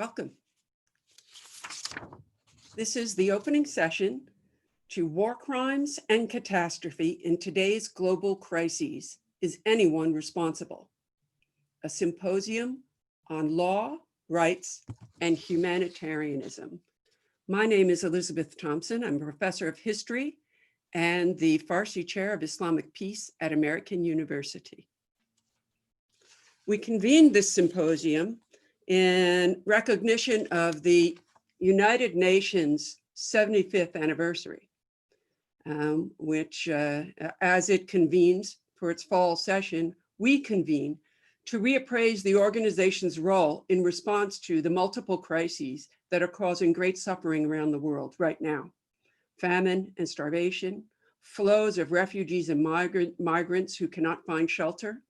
Welcome. This is the opening session to War Crimes and Catastrophe in Today's Global Crises. Is Anyone Responsible? A symposium on law, rights, and humanitarianism. My name is Elizabeth Thompson. I'm a professor of history and the Farsi Chair of Islamic Peace at American University. We convened this symposium in recognition of the United Nations 75th anniversary, which as it convenes for its fall session, we convene to reappraise the organization's role in response to the multiple crises that are causing great suffering around the world right now. Famine and starvation, flows of refugees and migrants who cannot find shelter,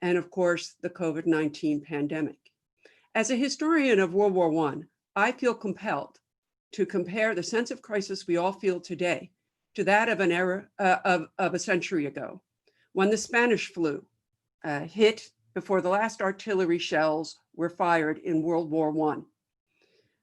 and of course, the COVID-19 pandemic. As a historian of World War I feel compelled to compare the sense of crisis we all feel today to that of an era of a century ago, when the Spanish flu hit before the last artillery shells were fired in World War I.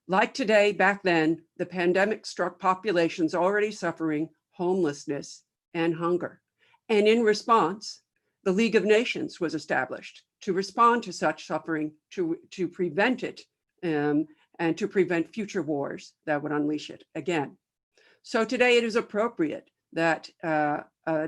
Like today, back then, the pandemic struck populations already suffering homelessness and hunger. And in response, the League of Nations was established to respond to such suffering, to prevent it, and to prevent future wars that would unleash it again. So today it is appropriate that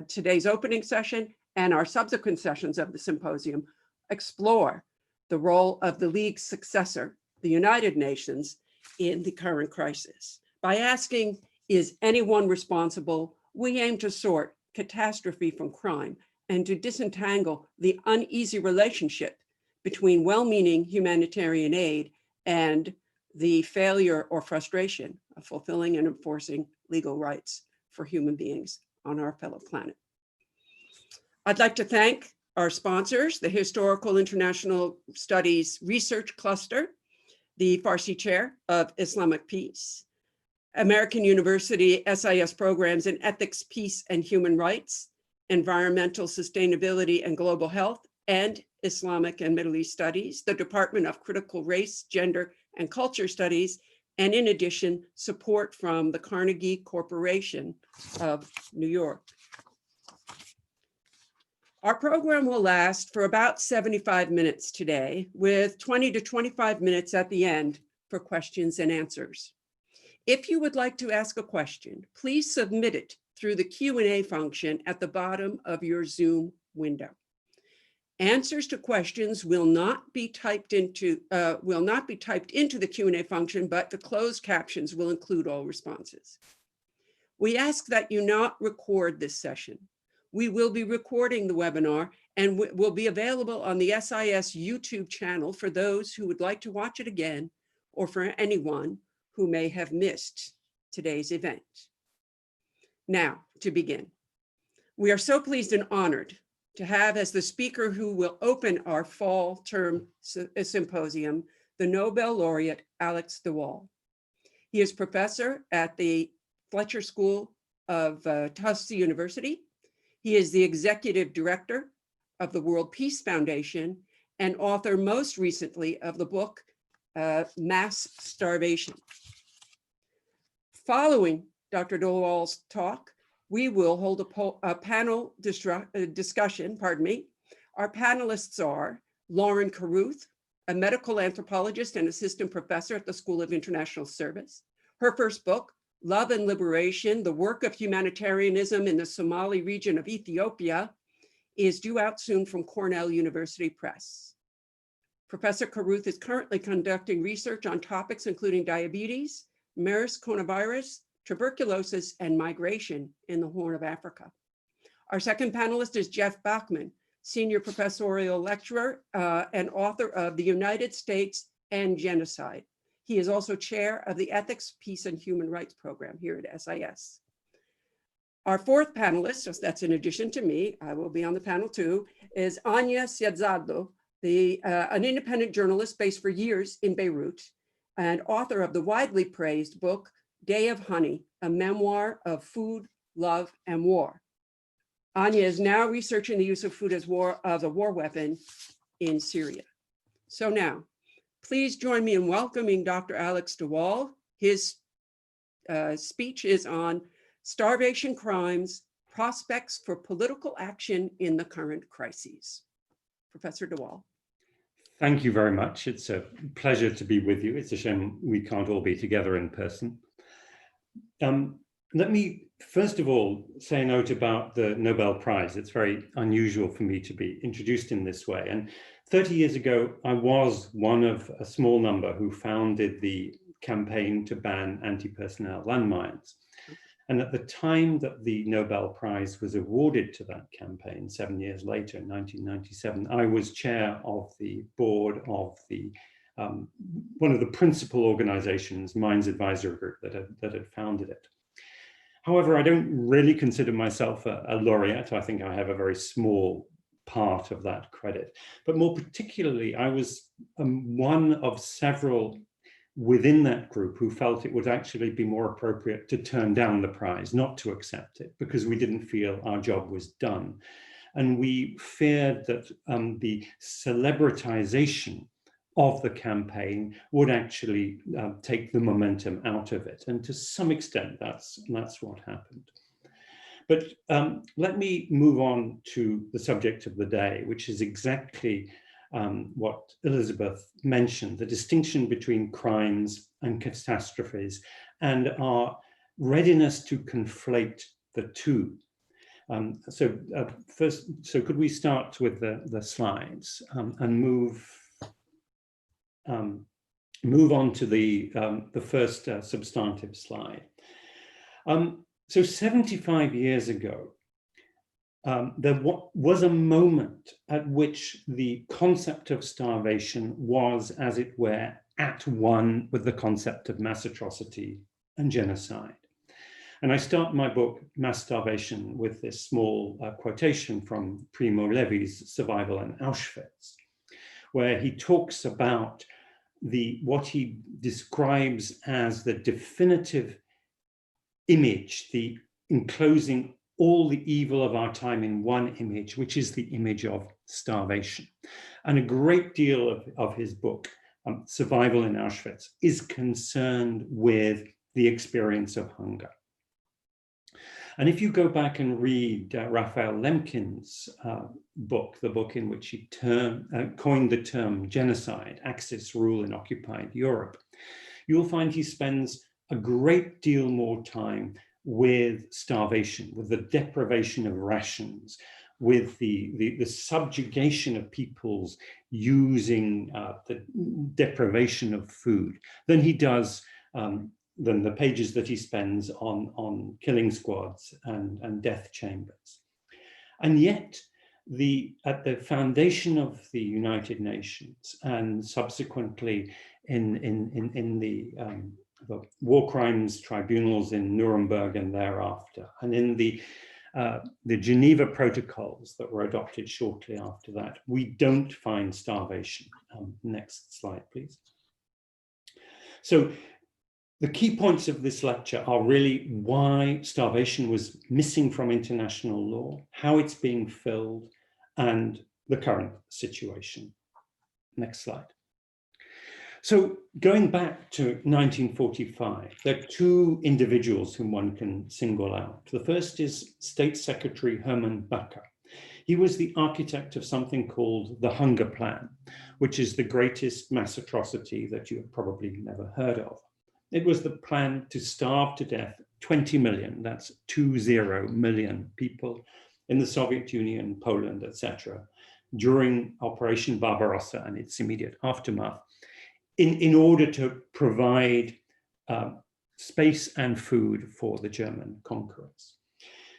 today's opening session and our subsequent sessions of the symposium explore the role of the League's successor, the United Nations, in the current crisis. By asking, is anyone responsible, we aim to sort catastrophe from crime and to disentangle the uneasy relationship between well-meaning humanitarian aid and the failure or frustration of fulfilling and enforcing legal rights for human beings on our fellow planet. I'd like to thank our sponsors, the Historical International Studies Research Cluster, the Farsi Chair of Islamic Peace, American University SIS Programs in Ethics, Peace, and Human Rights, Environmental Sustainability and Global Health, and Islamic and Middle East Studies, the Department of Critical Race, Gender, and Culture Studies, and in addition, support from the Carnegie Corporation of New York. Our program will last for about 75 minutes today, with 20 to 25 minutes at the end for questions and answers. If you would like to ask a question, please submit it through the Q&A function at the bottom of your Zoom window. Answers to questions will not be typed into the Q&A function, but the closed captions will include all responses. We ask that you not record this session. We will be recording the webinar and will be available on the SIS YouTube channel for those who would like to watch it again, or for anyone who may have missed today's event. Now, to begin, we are so pleased and honored to have as the speaker who will open our fall term symposium, the Nobel laureate, Alex de Waal. He is professor at the Fletcher School of Tufts University. He is the executive director of the World Peace Foundation and author most recently of the book, Mass Starvation. Following Dr. de Waal's talk, we will hold a panel discussion, Our panelists are Lauren Carruth, a medical anthropologist and assistant professor at the School of International Service. Her first book, Love and Liberation, the Work of Humanitarianism in the Somali Region of Ethiopia, is due out soon from Cornell University Press. Professor Carruth is currently conducting research on topics including diabetes, MERS coronavirus, tuberculosis, and migration in the Horn of Africa. Our second panelist is Jeff Bachman, senior professorial lecturer and author of The United States and Genocide. He is also chair of the Ethics, Peace, and Human Rights program here at SIS. Our fourth panelist, that's in addition to me, I will be on the panel too, is Anya Siadzado, an independent journalist based for years in Beirut and author of the widely praised book, Day of Honey, a memoir of food, love, and war. Anya is now researching the use of food as a war weapon in Syria. So now, Please join me in welcoming Dr. Alex de Waal. His speech is on starvation crimes, prospects for political action in the current crises. Professor de Waal. Thank you very much. It's a pleasure to be with you. It's a shame we can't all be together in person. Let me first of all say a note about the Nobel Prize. It's very unusual for me to be introduced in this way. And 30 years ago, I was one of a small number who founded the campaign to ban anti-personnel landmines. And at the time that the Nobel Prize was awarded to that campaign, 7 years later, in 1997, I was chair of the board of the one of the principal organizations, Mines Advisory Group, that had founded it. However, I don't really consider myself a laureate. I think I have a very small part of that credit. But more particularly, I was one of several within that group who felt it would actually be more appropriate to turn down the prize, not to accept it, because we didn't feel our job was done. And we feared that the celebritization of the campaign would actually take the momentum out of it. And to some extent, that's what happened. But let me move on to the subject of the day, which is exactly what Elizabeth mentioned, the distinction between crimes and catastrophes and our readiness to conflate the two. So could we start with the slides and move on to the first substantive slide. So 75 years ago, there was a moment at which the concept of starvation was, as it were, at one with the concept of mass atrocity and genocide. And I start my book, Mass Starvation, with this small quotation from Primo Levi's Survival in Auschwitz, where he talks about what he describes as the definitive image, the enclosing all the evil of our time in one image, which is the image of starvation. And a great deal of his book, Survival in Auschwitz, is concerned with the experience of hunger. And if you go back and read Raphael Lemkin's book, the book in which he coined the term genocide, Axis Rule in Occupied Europe, you'll find he spends a great deal more time with starvation, with the deprivation of rations, with the subjugation of peoples using the deprivation of food, than he does than the pages that he spends on killing squads and death chambers. And yet, at the foundation of the United Nations, and subsequently in the war crimes tribunals in Nuremberg and thereafter, and in the Geneva Protocols that were adopted shortly after that, we don't find starvation. Next slide, please. So the key points of this lecture are really why starvation was missing from international law, how it's being filled, and the current situation. Next slide. So going back to 1945, there are two individuals whom one can single out. The first is State Secretary Herman Bakker. He was the architect of something called the Hunger Plan, which is the greatest mass atrocity that you have probably never heard of. It was the plan to starve to death 20 million, that's 20 million people in the Soviet Union, Poland, etc., during Operation Barbarossa and its immediate aftermath, in order to provide space and food for the German conquerors.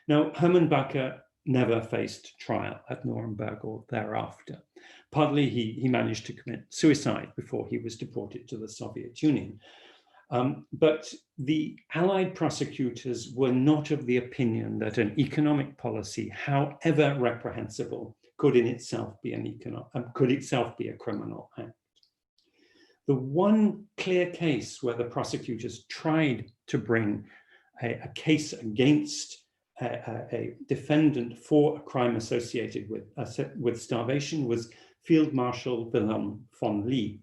Now, Herman Bakker never faced trial at Nuremberg or thereafter. Partly he managed to commit suicide before he was deported to the Soviet Union. But the Allied prosecutors were not of the opinion that an economic policy, however reprehensible, could itself be a criminal act. The one clear case where the prosecutors tried to bring a case against a defendant for a crime associated with starvation was Field Marshal Wilhelm von Lee,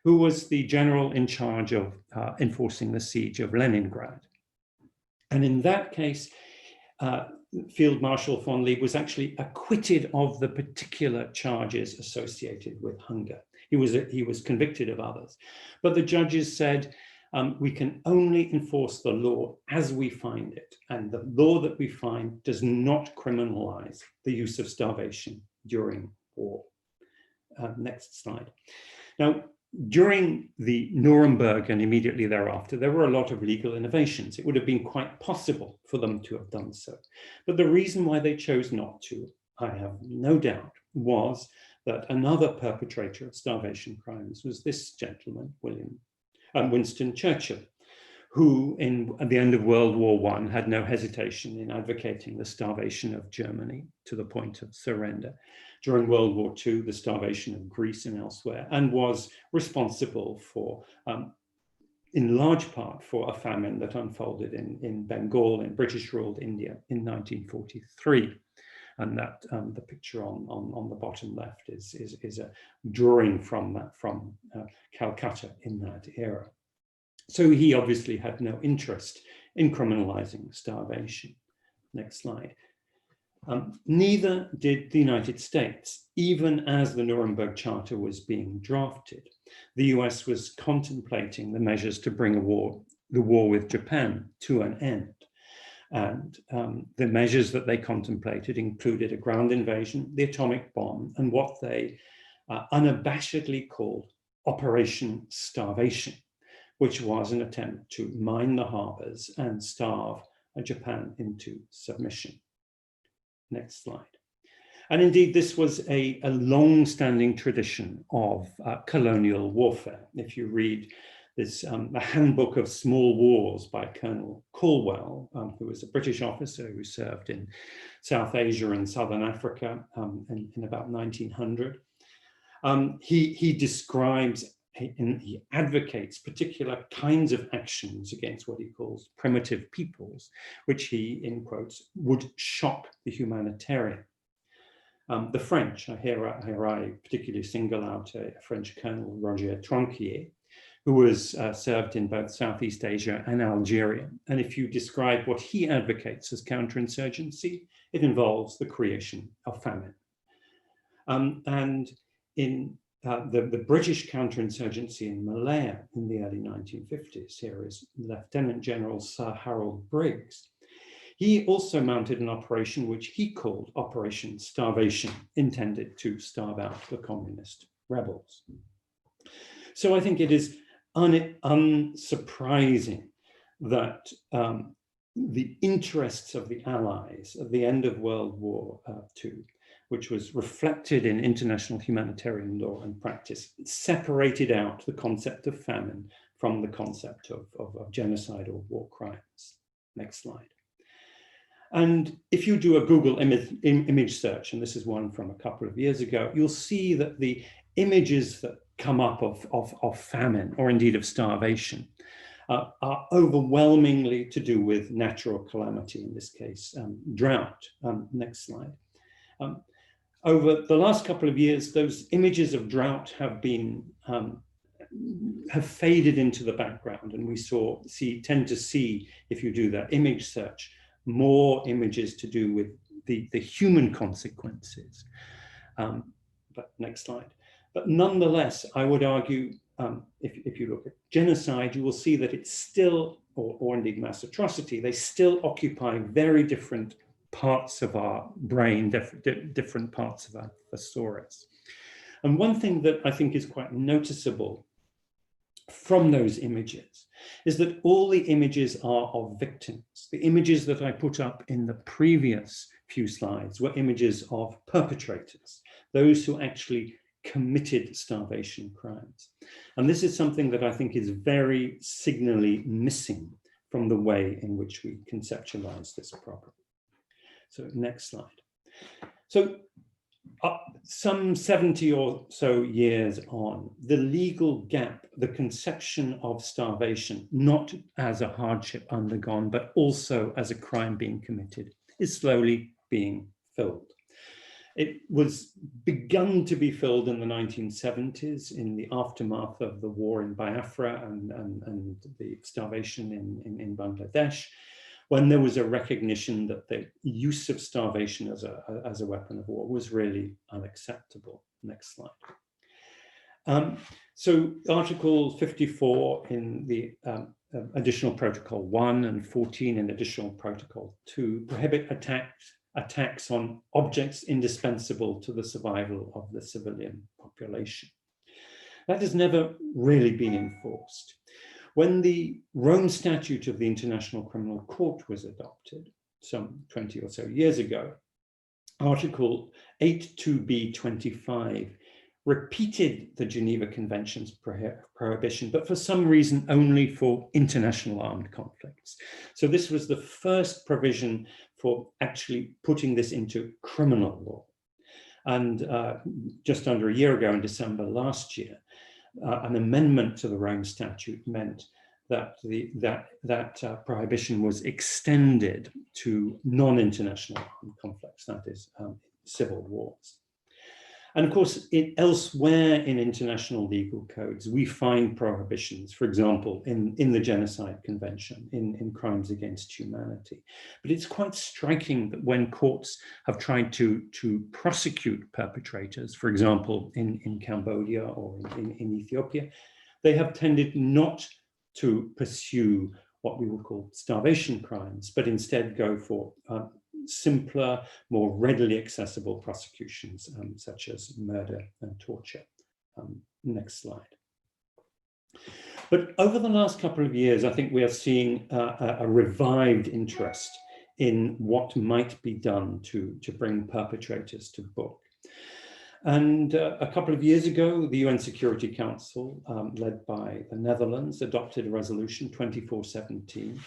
who was the general in charge of enforcing the siege of Leningrad. And in that case, Field Marshal von Lee was actually acquitted of the particular charges associated with hunger. He was convicted of others, but the judges said, we can only enforce the law as we find it, and the law that we find does not criminalize the use of starvation during war. Next slide. Now, during the Nuremberg and immediately thereafter, there were a lot of legal innovations. It would have been quite possible for them to have done so. But the reason why they chose not to, I have no doubt, was that another perpetrator of starvation crimes was this gentleman, Winston Churchill, who at the end of World War I had no hesitation in advocating the starvation of Germany to the point of surrender. During World War II, the starvation of Greece and elsewhere, and was responsible for, in large part, for a famine that unfolded in Bengal, in British-ruled India in 1943. And that the picture on the bottom left is a drawing from Calcutta in that era. So he obviously had no interest in criminalizing starvation. Next slide. Neither did the United States, even as the Nuremberg Charter was being drafted. The US was contemplating the measures to bring the war with Japan to an end. And the measures that they contemplated included a ground invasion, the atomic bomb, and what they unabashedly called Operation Starvation, which was an attempt to mine the harbors and starve Japan into submission. Next slide. And indeed, this was a long-standing tradition of colonial warfare. If you read this, a handbook of small wars by Colonel Calwell, who was a British officer who served in South Asia and Southern Africa in about 1900. He describes and he advocates particular kinds of actions against what he calls primitive peoples, which he, in quotes, would shock the humanitarian. The French, here I particularly single out a French Colonel, Roger Tronquier, who was served in both Southeast Asia and Algeria. And if you describe what he advocates as counterinsurgency, it involves the creation of famine. And in the British counterinsurgency in Malaya in the early 1950s, here is Lieutenant General Sir Harold Briggs. He also mounted an operation which he called Operation Starvation, intended to starve out the communist rebels. So I think it is unsurprising that the interests of the Allies at the end of World War II, which was reflected in international humanitarian law and practice, separated out the concept of famine from the concept of genocide or war crimes. Next slide. And if you do a Google image search, and this is one from a couple of years ago, you'll see that the images that come up of famine, or indeed of starvation, are overwhelmingly to do with natural calamity, in this case, drought. Next slide. Over the last couple of years, those images of drought have faded into the background, and we tend to see, if you do that image search, more images to do with the human consequences. But next slide. But nonetheless, I would argue, if you look at genocide, you will see that it's still, or indeed mass atrocity, they still occupy very different parts of our brain, different parts of our thesaurus. And one thing that I think is quite noticeable from those images is that all the images are of victims. The images that I put up in the previous few slides were images of perpetrators, those who actually committed starvation crimes. And this is something that I think is very signally missing from the way in which we conceptualize this problem. So next slide. So some 70 or so years on, the legal gap, the conception of starvation, not as a hardship undergone, but also as a crime being committed, is slowly being filled. It was begun to be filled in the 1970s in the aftermath of the war in Biafra and the starvation in Bangladesh, when there was a recognition that the use of starvation as a weapon of war was really unacceptable. Next slide. So Article 54 in the Additional Protocol 1 and 14 in Additional Protocol 2 prohibit attacks on objects indispensable to the survival of the civilian population. That has never really been enforced. When the Rome Statute of the International Criminal Court was adopted some 20 or so years ago, Article 8.2b25 repeated the Geneva Convention's prohibition, but for some reason only for international armed conflicts. So this was the first provision for actually putting this into criminal law. And just under a year ago, in December last year, an amendment to the Rome Statute meant that that prohibition was extended to non-international armed conflicts, that is, civil wars. And of course, elsewhere in international legal codes, we find prohibitions, for example, in the Genocide Convention, in crimes against humanity. But it's quite striking that when courts have tried to prosecute perpetrators, for example, in Cambodia or in Ethiopia, they have tended not to pursue what we would call starvation crimes, but instead go for simpler, more readily accessible prosecutions, such as murder and torture. Next slide. But over the last couple of years, I think we are seeing a revived interest in what might be done to bring perpetrators to book. And a couple of years ago, the UN Security Council, led by the Netherlands, adopted a resolution 2417,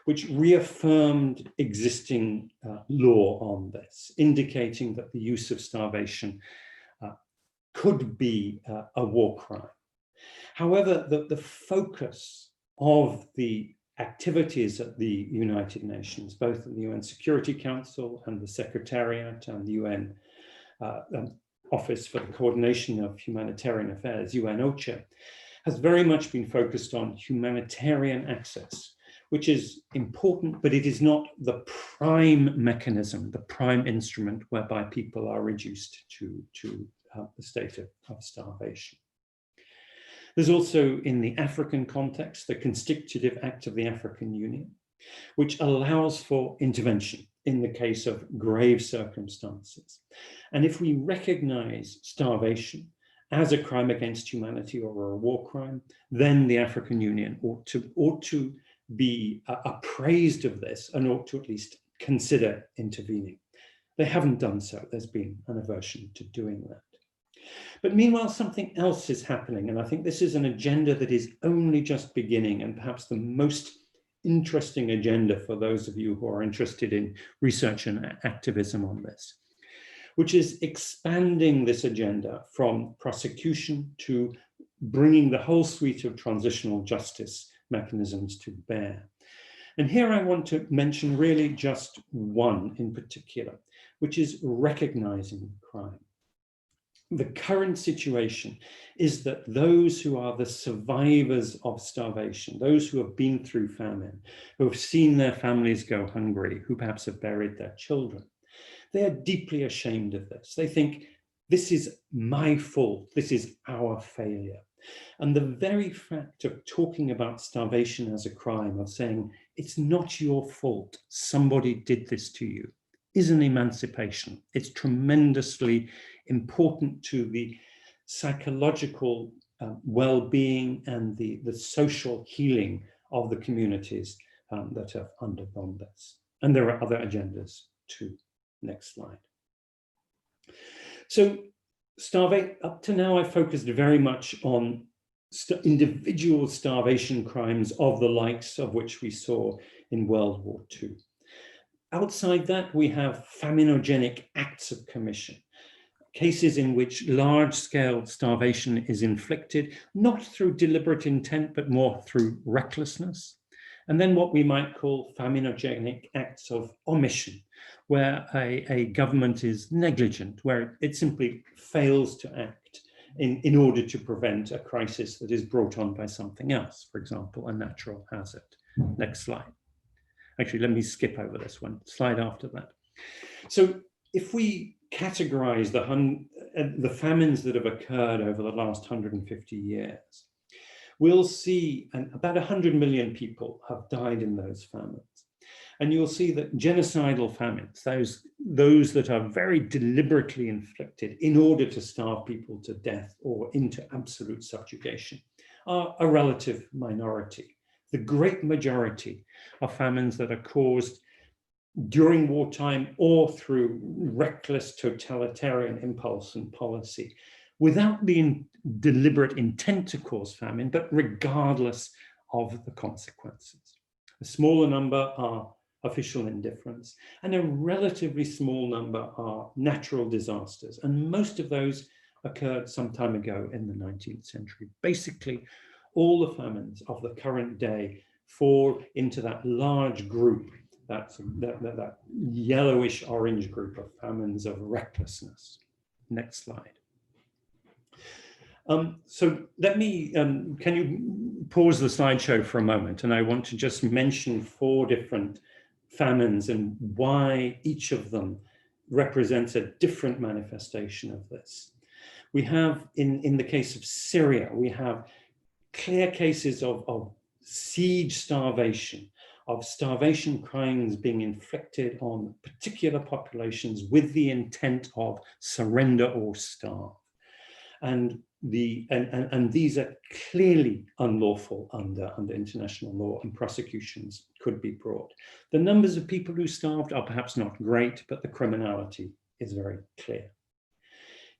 which reaffirmed existing law on this, indicating that the use of starvation could be a war crime. However, the focus of the activities at the United Nations, both at the UN Security Council and the Secretariat and the UN Office for the Coordination of Humanitarian Affairs, UN-OCHA, has very much been focused on humanitarian access, which is important, but it is not the prime mechanism, the prime instrument whereby people are reduced to the state of starvation. There's also, in the African context, the Constitutive Act of the African Union, which allows for intervention in the case of grave circumstances. And if we recognize starvation as a crime against humanity or a war crime, then the African Union ought to be appraised of this and ought to at least consider intervening. They haven't done so. There's been an aversion to doing that. But meanwhile, something else is happening. And I think this is an agenda that is only just beginning, and perhaps the most interesting agenda for those of you who are interested in research and activism on this, which is expanding this agenda from prosecution to bringing the whole suite of transitional justice mechanisms to bear. And here I want to mention really just one in particular, which is recognizing crime. The current situation is that those who are the survivors of starvation, those who have been through famine, who have seen their families go hungry, who perhaps have buried their children, they are deeply ashamed of this. They think, this is my fault, this is our failure. And the very fact of talking about starvation as a crime, of saying, it's not your fault, somebody did this to you, is an emancipation. It's tremendously important to the psychological well-being and the social healing of the communities that have undergone this. And there are other agendas too. Next slide. So up to now, I focused very much on individual starvation crimes of the likes of which we saw in World War II. Outside that, we have faminogenic acts of commission, cases in which large-scale starvation is inflicted, not through deliberate intent, but more through recklessness. And then what we might call faminogenic acts of omission, where a government is negligent, where it simply fails to act in order to prevent a crisis that is brought on by something else, for example, a natural hazard. Next slide. Actually, let me skip over this one, slide after that. So if we categorize the famines that have occurred over the last 150 years, we'll see about 100 million people have died in those famines. And you'll see that genocidal famines, those that are very deliberately inflicted in order to starve people to death or into absolute subjugation, are a relative minority. The great majority are famines that are caused during wartime or through reckless totalitarian impulse and policy, without the deliberate intent to cause famine, but regardless of the consequences. A smaller number are official indifference, and a relatively small number are natural disasters. And most of those occurred some time ago in the 19th century. Basically, all the famines of the current day fall into that large group, that yellowish orange group of famines of recklessness. Next slide. So let me, can you pause the slideshow for a moment? And I want to just mention 4 different famines and why each of them represents a different manifestation of this. We have, in the case of Syria, we have clear cases of siege starvation, of starvation crimes being inflicted on particular populations with the intent of surrender or starve. And these are clearly unlawful under international law, and prosecutions could be brought. The numbers of people who starved are perhaps not great, but the criminality is very clear.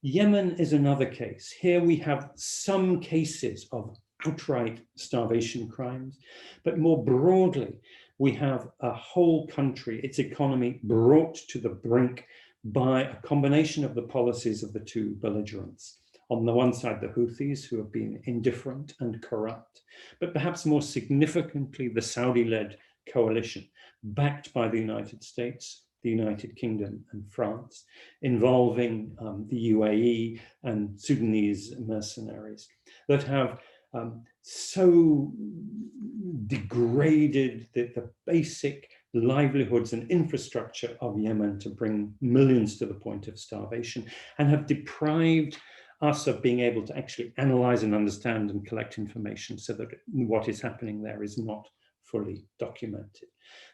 Yemen is another case. Here we have some cases of outright starvation crimes, but more broadly, we have a whole country, its economy brought to the brink by a combination of the policies of the 2 belligerents. On the one side, the Houthis, who have been indifferent and corrupt, but perhaps more significantly, the Saudi-led coalition, backed by the United States, the United Kingdom, and France, involving the UAE and Sudanese mercenaries that have so degraded the basic livelihoods and infrastructure of Yemen to bring millions to the point of starvation, and have deprived us of being able to actually analyze and understand and collect information so that what is happening there is not fully documented.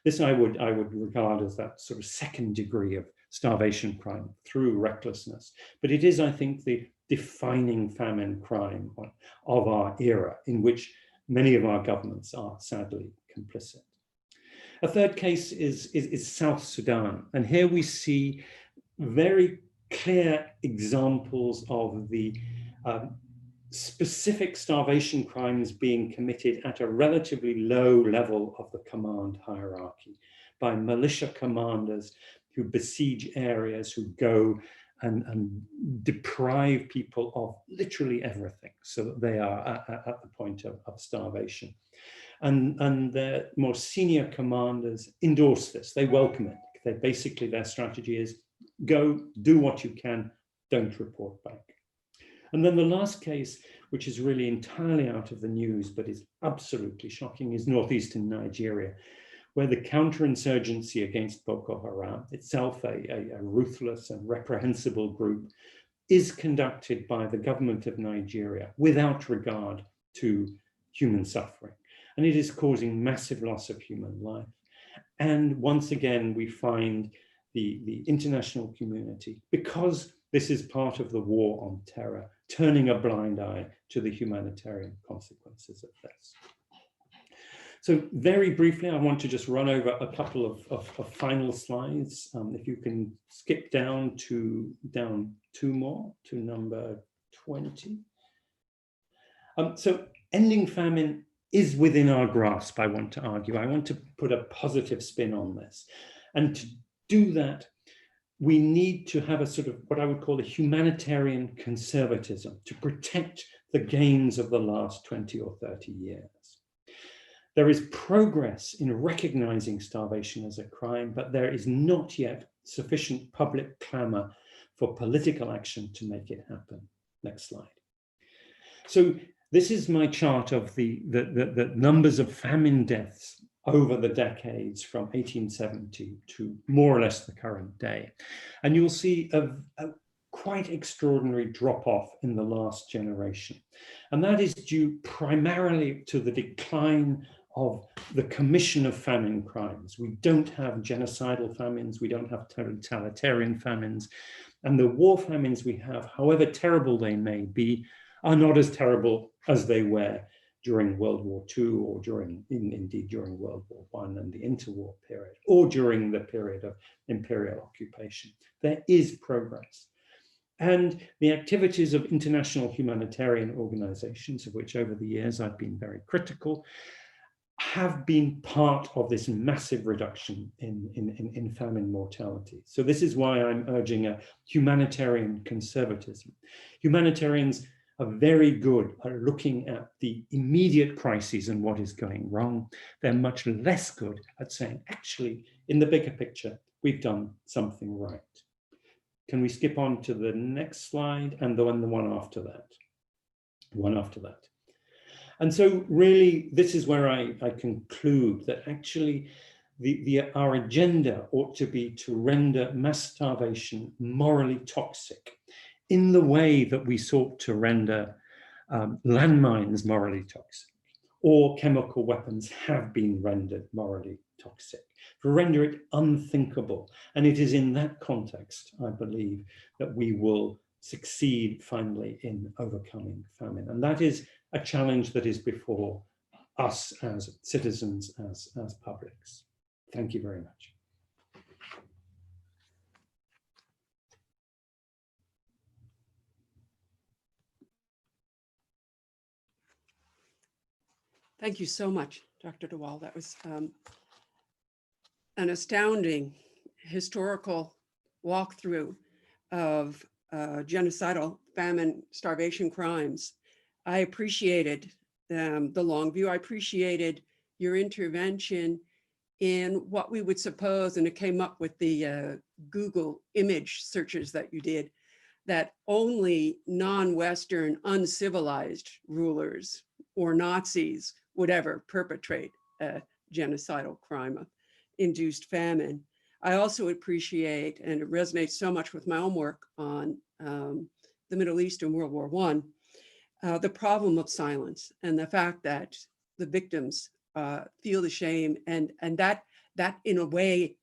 This I would regard as that sort of second degree of starvation crime through recklessness. But it is, I think, the defining famine crime of our era, in which many of our governments are sadly complicit. A third case is South Sudan. And here we see very clear examples of the specific starvation crimes being committed at a relatively low level of the command hierarchy by militia commanders who besiege areas, who go and deprive people of literally everything so that they are at the point of starvation. And the more senior commanders endorse this, they welcome it. Basically, their strategy is go, do what you can, don't report back. And then the last case, which is really entirely out of the news, but is absolutely shocking, is northeastern Nigeria, where the counterinsurgency against Boko Haram, itself a ruthless and reprehensible group, is conducted by the government of Nigeria without regard to human suffering. And it is causing massive loss of human life. And once again, we find the international community, because this is part of the war on terror, turning a blind eye to the humanitarian consequences of this. So very briefly, I want to just run over a couple of final slides. If you can skip down 2 more to number 20. So ending famine is within our grasp, I want to argue. I want to put a positive spin on this. And to do that, we need to have a sort of what I would call a humanitarian conservatism to protect the gains of the last 20 or 30 years. There is progress in recognizing starvation as a crime, but there is not yet sufficient public clamor for political action to make it happen. Next slide. So this is my chart of the numbers of famine deaths over the decades from 1870 to more or less the current day. And you'll see a quite extraordinary drop-off in the last generation. And that is due primarily to the decline of the commission of famine crimes. We don't have genocidal famines, we don't have totalitarian famines, and the war famines we have, however terrible they may be, are not as terrible as they were during World War II or indeed during World War I and the interwar period, or during the period of imperial occupation. There is progress. And the activities of international humanitarian organizations, of which over the years I've been very critical, have been part of this massive reduction in famine mortality. So this is why I'm urging a humanitarian conservatism. Humanitarians are very good at looking at the immediate crises and what is going wrong. They're much less good at saying, actually, in the bigger picture, we've done something right. Can we skip on to the next slide and the one after that? One after that. And so really, this is where I conclude that actually our agenda ought to be to render mass starvation morally toxic in the way that we sought to render landmines morally toxic, or chemical weapons have been rendered morally toxic, to render it unthinkable. And it is in that context, I believe, that we will succeed finally in overcoming famine. And that is a challenge that is before us as citizens, as publics. Thank you very much. Thank you so much, Dr. de Waal. That was an astounding historical walkthrough of genocidal famine, starvation crimes. I appreciated the long view. I appreciated your intervention in what we would suppose, and it came up with the Google image searches that you did, that only non-Western uncivilized rulers or Nazis would ever perpetrate a genocidal crime of induced famine. I also appreciate, and it resonates so much with my own work on the Middle East in World War I, the problem of silence and the fact that the victims feel the shame, and that in a way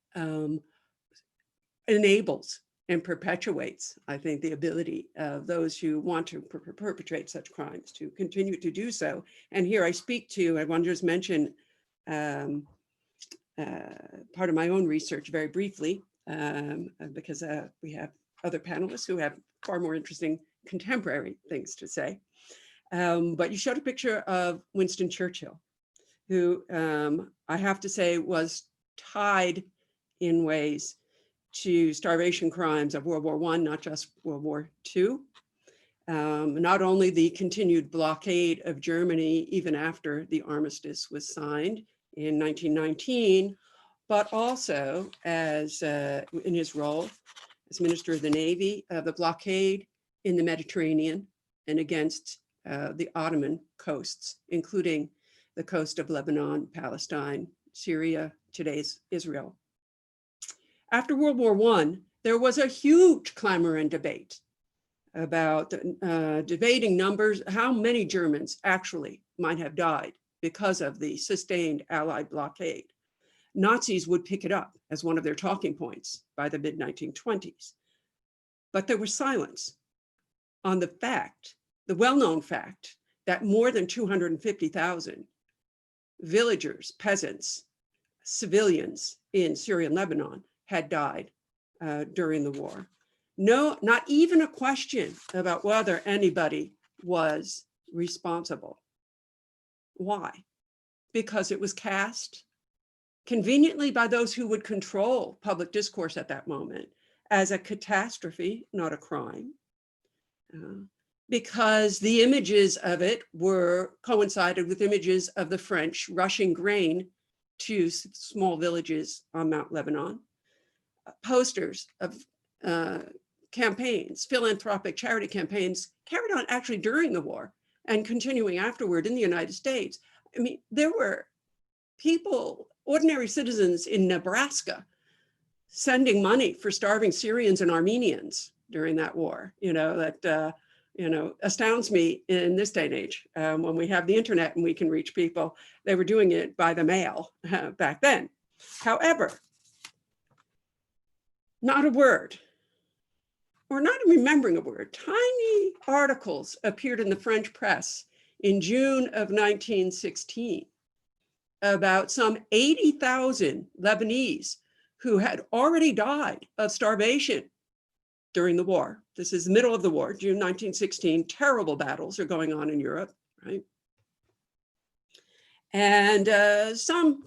enables and perpetuates, I think, the ability of those who want to perpetrate such crimes to continue to do so. And here I speak to, I want to just mention part of my own research very briefly, because we have other panelists who have far more interesting contemporary things to say. But you showed a picture of Winston Churchill, who I have to say was tied in ways to starvation crimes of World War I, not just World War II. Not only the continued blockade of Germany even after the armistice was signed in 1919, but also as in his role as Minister of the Navy, the blockade in the Mediterranean and against the Ottoman coasts, including the coast of Lebanon, Palestine, Syria, today's Israel. After World War I, there was a huge clamor and debate about debating numbers, how many Germans actually might have died because of the sustained Allied blockade. Nazis would pick it up as one of their talking points by the mid-1920s. But there was silence on the fact, the well-known fact, that more than 250,000 villagers, peasants, civilians in Syria and Lebanon had died during the war. No, not even a question about whether anybody was responsible. Why? Because it was cast conveniently by those who would control public discourse at that moment as a catastrophe, not a crime. because the images of it coincided with images of the French rushing grain to small villages on Mount Lebanon, posters of campaigns, philanthropic charity campaigns carried on actually during the war and continuing afterward in the United States. I mean, there were people, ordinary citizens in Nebraska, sending money for starving Syrians and Armenians during that war. That astounds me in this day and age, when we have the internet and we can reach people. They were doing it by the mail back then. However, not a word, or not remembering a word, tiny articles appeared in the French press in June of 1916 about some 80,000 Lebanese who had already died of starvation during the war. This is the middle of the war, June 1916. Terrible battles are going on in Europe, right? And some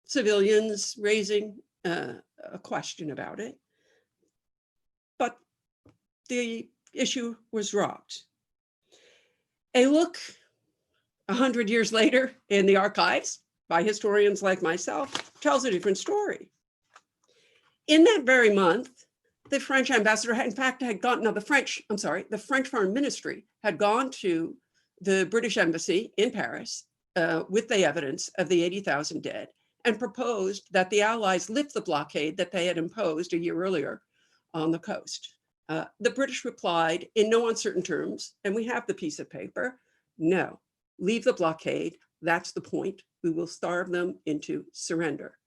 civilians raising a question about it. But the issue was dropped. A look 100 years later in the archives by historians like myself tells a different story. In that very month, the French ambassador had, in fact, had gone, no, the French Foreign Ministry had gone to the British embassy in Paris with the evidence of the 80,000 dead and proposed that the Allies lift the blockade that they had imposed a year earlier on the coast. The British replied in no uncertain terms, and we have the piece of paper, no, leave the blockade, that's the point, we will starve them into surrender.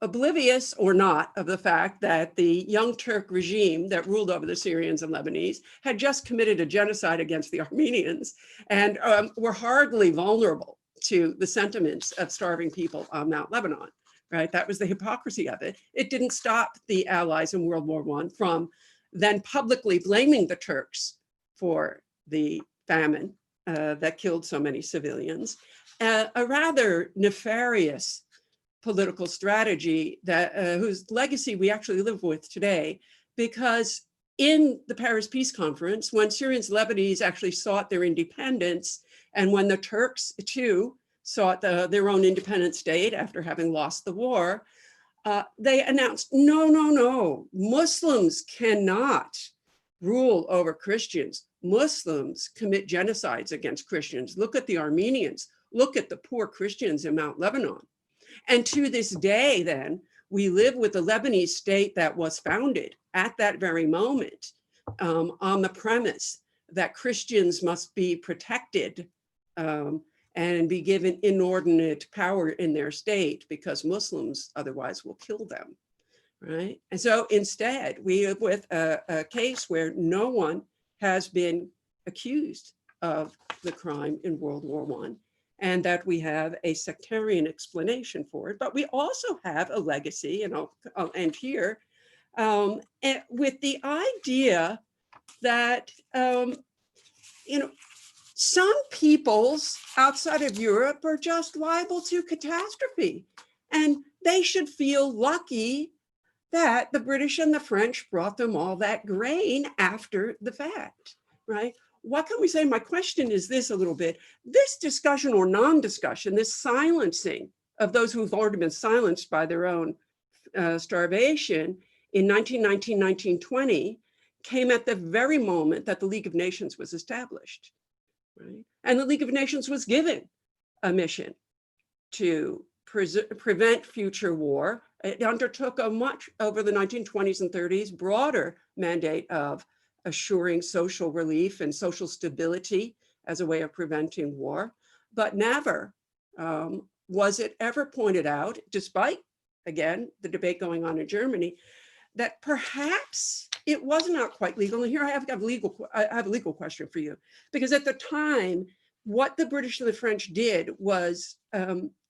Oblivious or not of the fact that the Young Turk regime that ruled over the Syrians and Lebanese had just committed a genocide against the Armenians and were hardly vulnerable to the sentiments of starving people on Mount Lebanon, right? That was the hypocrisy of it. It didn't stop the Allies in World War I from then publicly blaming the Turks for the famine that killed so many civilians. A rather nefarious political strategy that whose legacy we actually live with today, because in the Paris Peace Conference, when Syrians and Lebanese actually sought their independence, and when the Turks too sought their own independent state after having lost the war, they announced, no, Muslims cannot rule over Christians. Muslims commit genocides against Christians. Look at the Armenians, look at the poor Christians in Mount Lebanon. And to this day, then, we live with the Lebanese state that was founded at that very moment on the premise that Christians must be protected and be given inordinate power in their state because Muslims otherwise will kill them, right? And so instead, we live with a case where no one has been accused of the crime in World War I, and that we have a sectarian explanation for it. But we also have a legacy, and I'll end here, with the idea that, some peoples outside of Europe are just liable to catastrophe, and they should feel lucky that the British and the French brought them all that grain after the fact, right? What can we say? My question is this a little bit. This discussion or non-discussion, this silencing of those who've already been silenced by their own starvation in 1919, 1920, came at the very moment that the League of Nations was established, right? And the League of Nations was given a mission to prevent future war. It undertook a much, over the 1920s and 30s, broader mandate of assuring social relief and social stability as a way of preventing war. But never was it ever pointed out, despite, again, the debate going on in Germany, that perhaps it was not quite legal. And here I have a legal question for you, because at the time, what the British and the French did was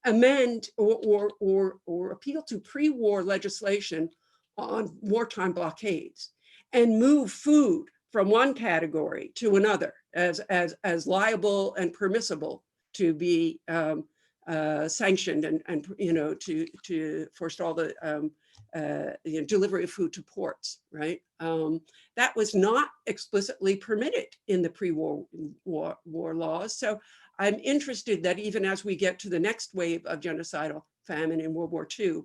amend or appeal to pre-war legislation on wartime blockades and move food from one category to another as liable and permissible to be sanctioned and to forestall the delivery of food to ports, right? That was not explicitly permitted in the pre-war war laws. So I'm interested that even as we get to the next wave of genocidal famine in World War II,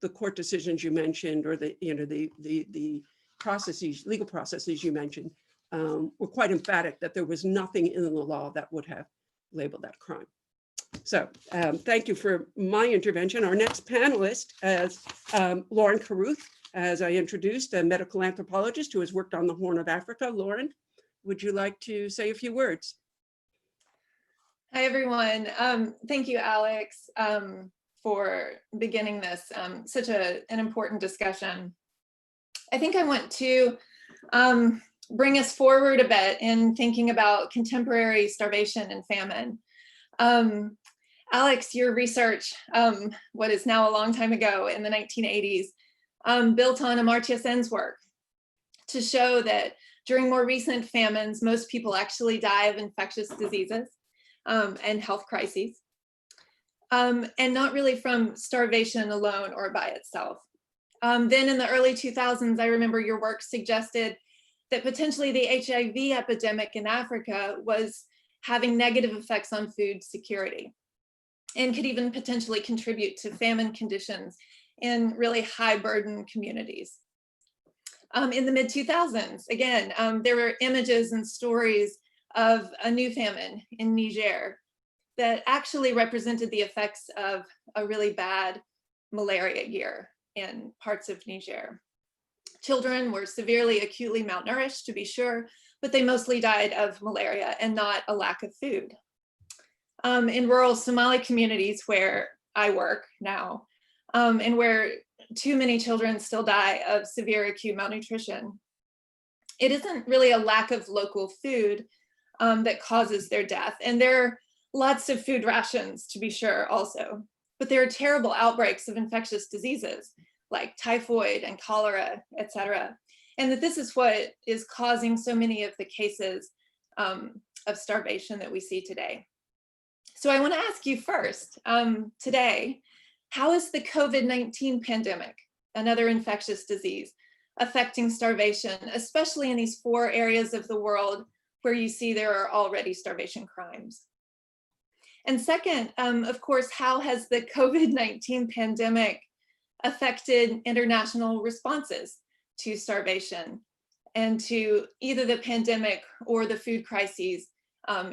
the court decisions you mentioned, or the processes, legal processes you mentioned, were quite emphatic that there was nothing in the law that would have labeled that crime. So thank you for my intervention. Our next panelist is Lauren Carruth, as I introduced, a medical anthropologist who has worked on the Horn of Africa. Lauren, would you like to say a few words? Hi, everyone. Thank you, Alex, for beginning this, such an important discussion. I think I want to bring us forward a bit in thinking about contemporary starvation and famine. Alex, your research, what is now a long time ago in the 1980s, built on Amartya Sen's work to show that during more recent famines, most people actually die of infectious diseases and health crises, and not really from starvation alone or by itself. Then in the early 2000s, I remember your work suggested that potentially the HIV epidemic in Africa was having negative effects on food security and could even potentially contribute to famine conditions in really high burden communities. In the mid 2000s, again, there were images and stories of a new famine in Niger that actually represented the effects of a really bad malaria year in parts of Niger. Children were severely acutely malnourished, to be sure, but they mostly died of malaria and not a lack of food. In rural Somali communities where I work now, and where too many children still die of severe acute malnutrition, it isn't really a lack of local food that causes their death. And there are lots of food rations, to be sure, also, but there are terrible outbreaks of infectious diseases like typhoid and cholera, et cetera. And that this is what is causing so many of the cases of starvation that we see today. So I want to ask you first, today, how is the COVID-19 pandemic, another infectious disease, affecting starvation, especially in these 4 areas of the world where you see there are already starvation crimes? And second, of course, how has the COVID-19 pandemic affected international responses to starvation and to either the pandemic or the food crises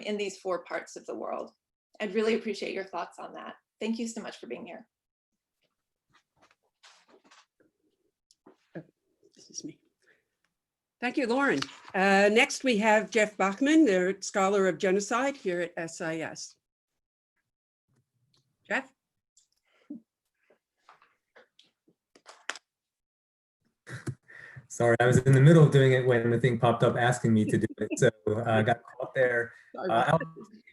in these 4 parts of the world? I'd really appreciate your thoughts on that. Thank you so much for being here. This is me. Thank you, Lauren. Next, we have Jeff Bachman, the scholar of genocide here at SIS. Jeff? Sorry, I was in the middle of doing it when the thing popped up asking me to do it. So I got caught there. Alex,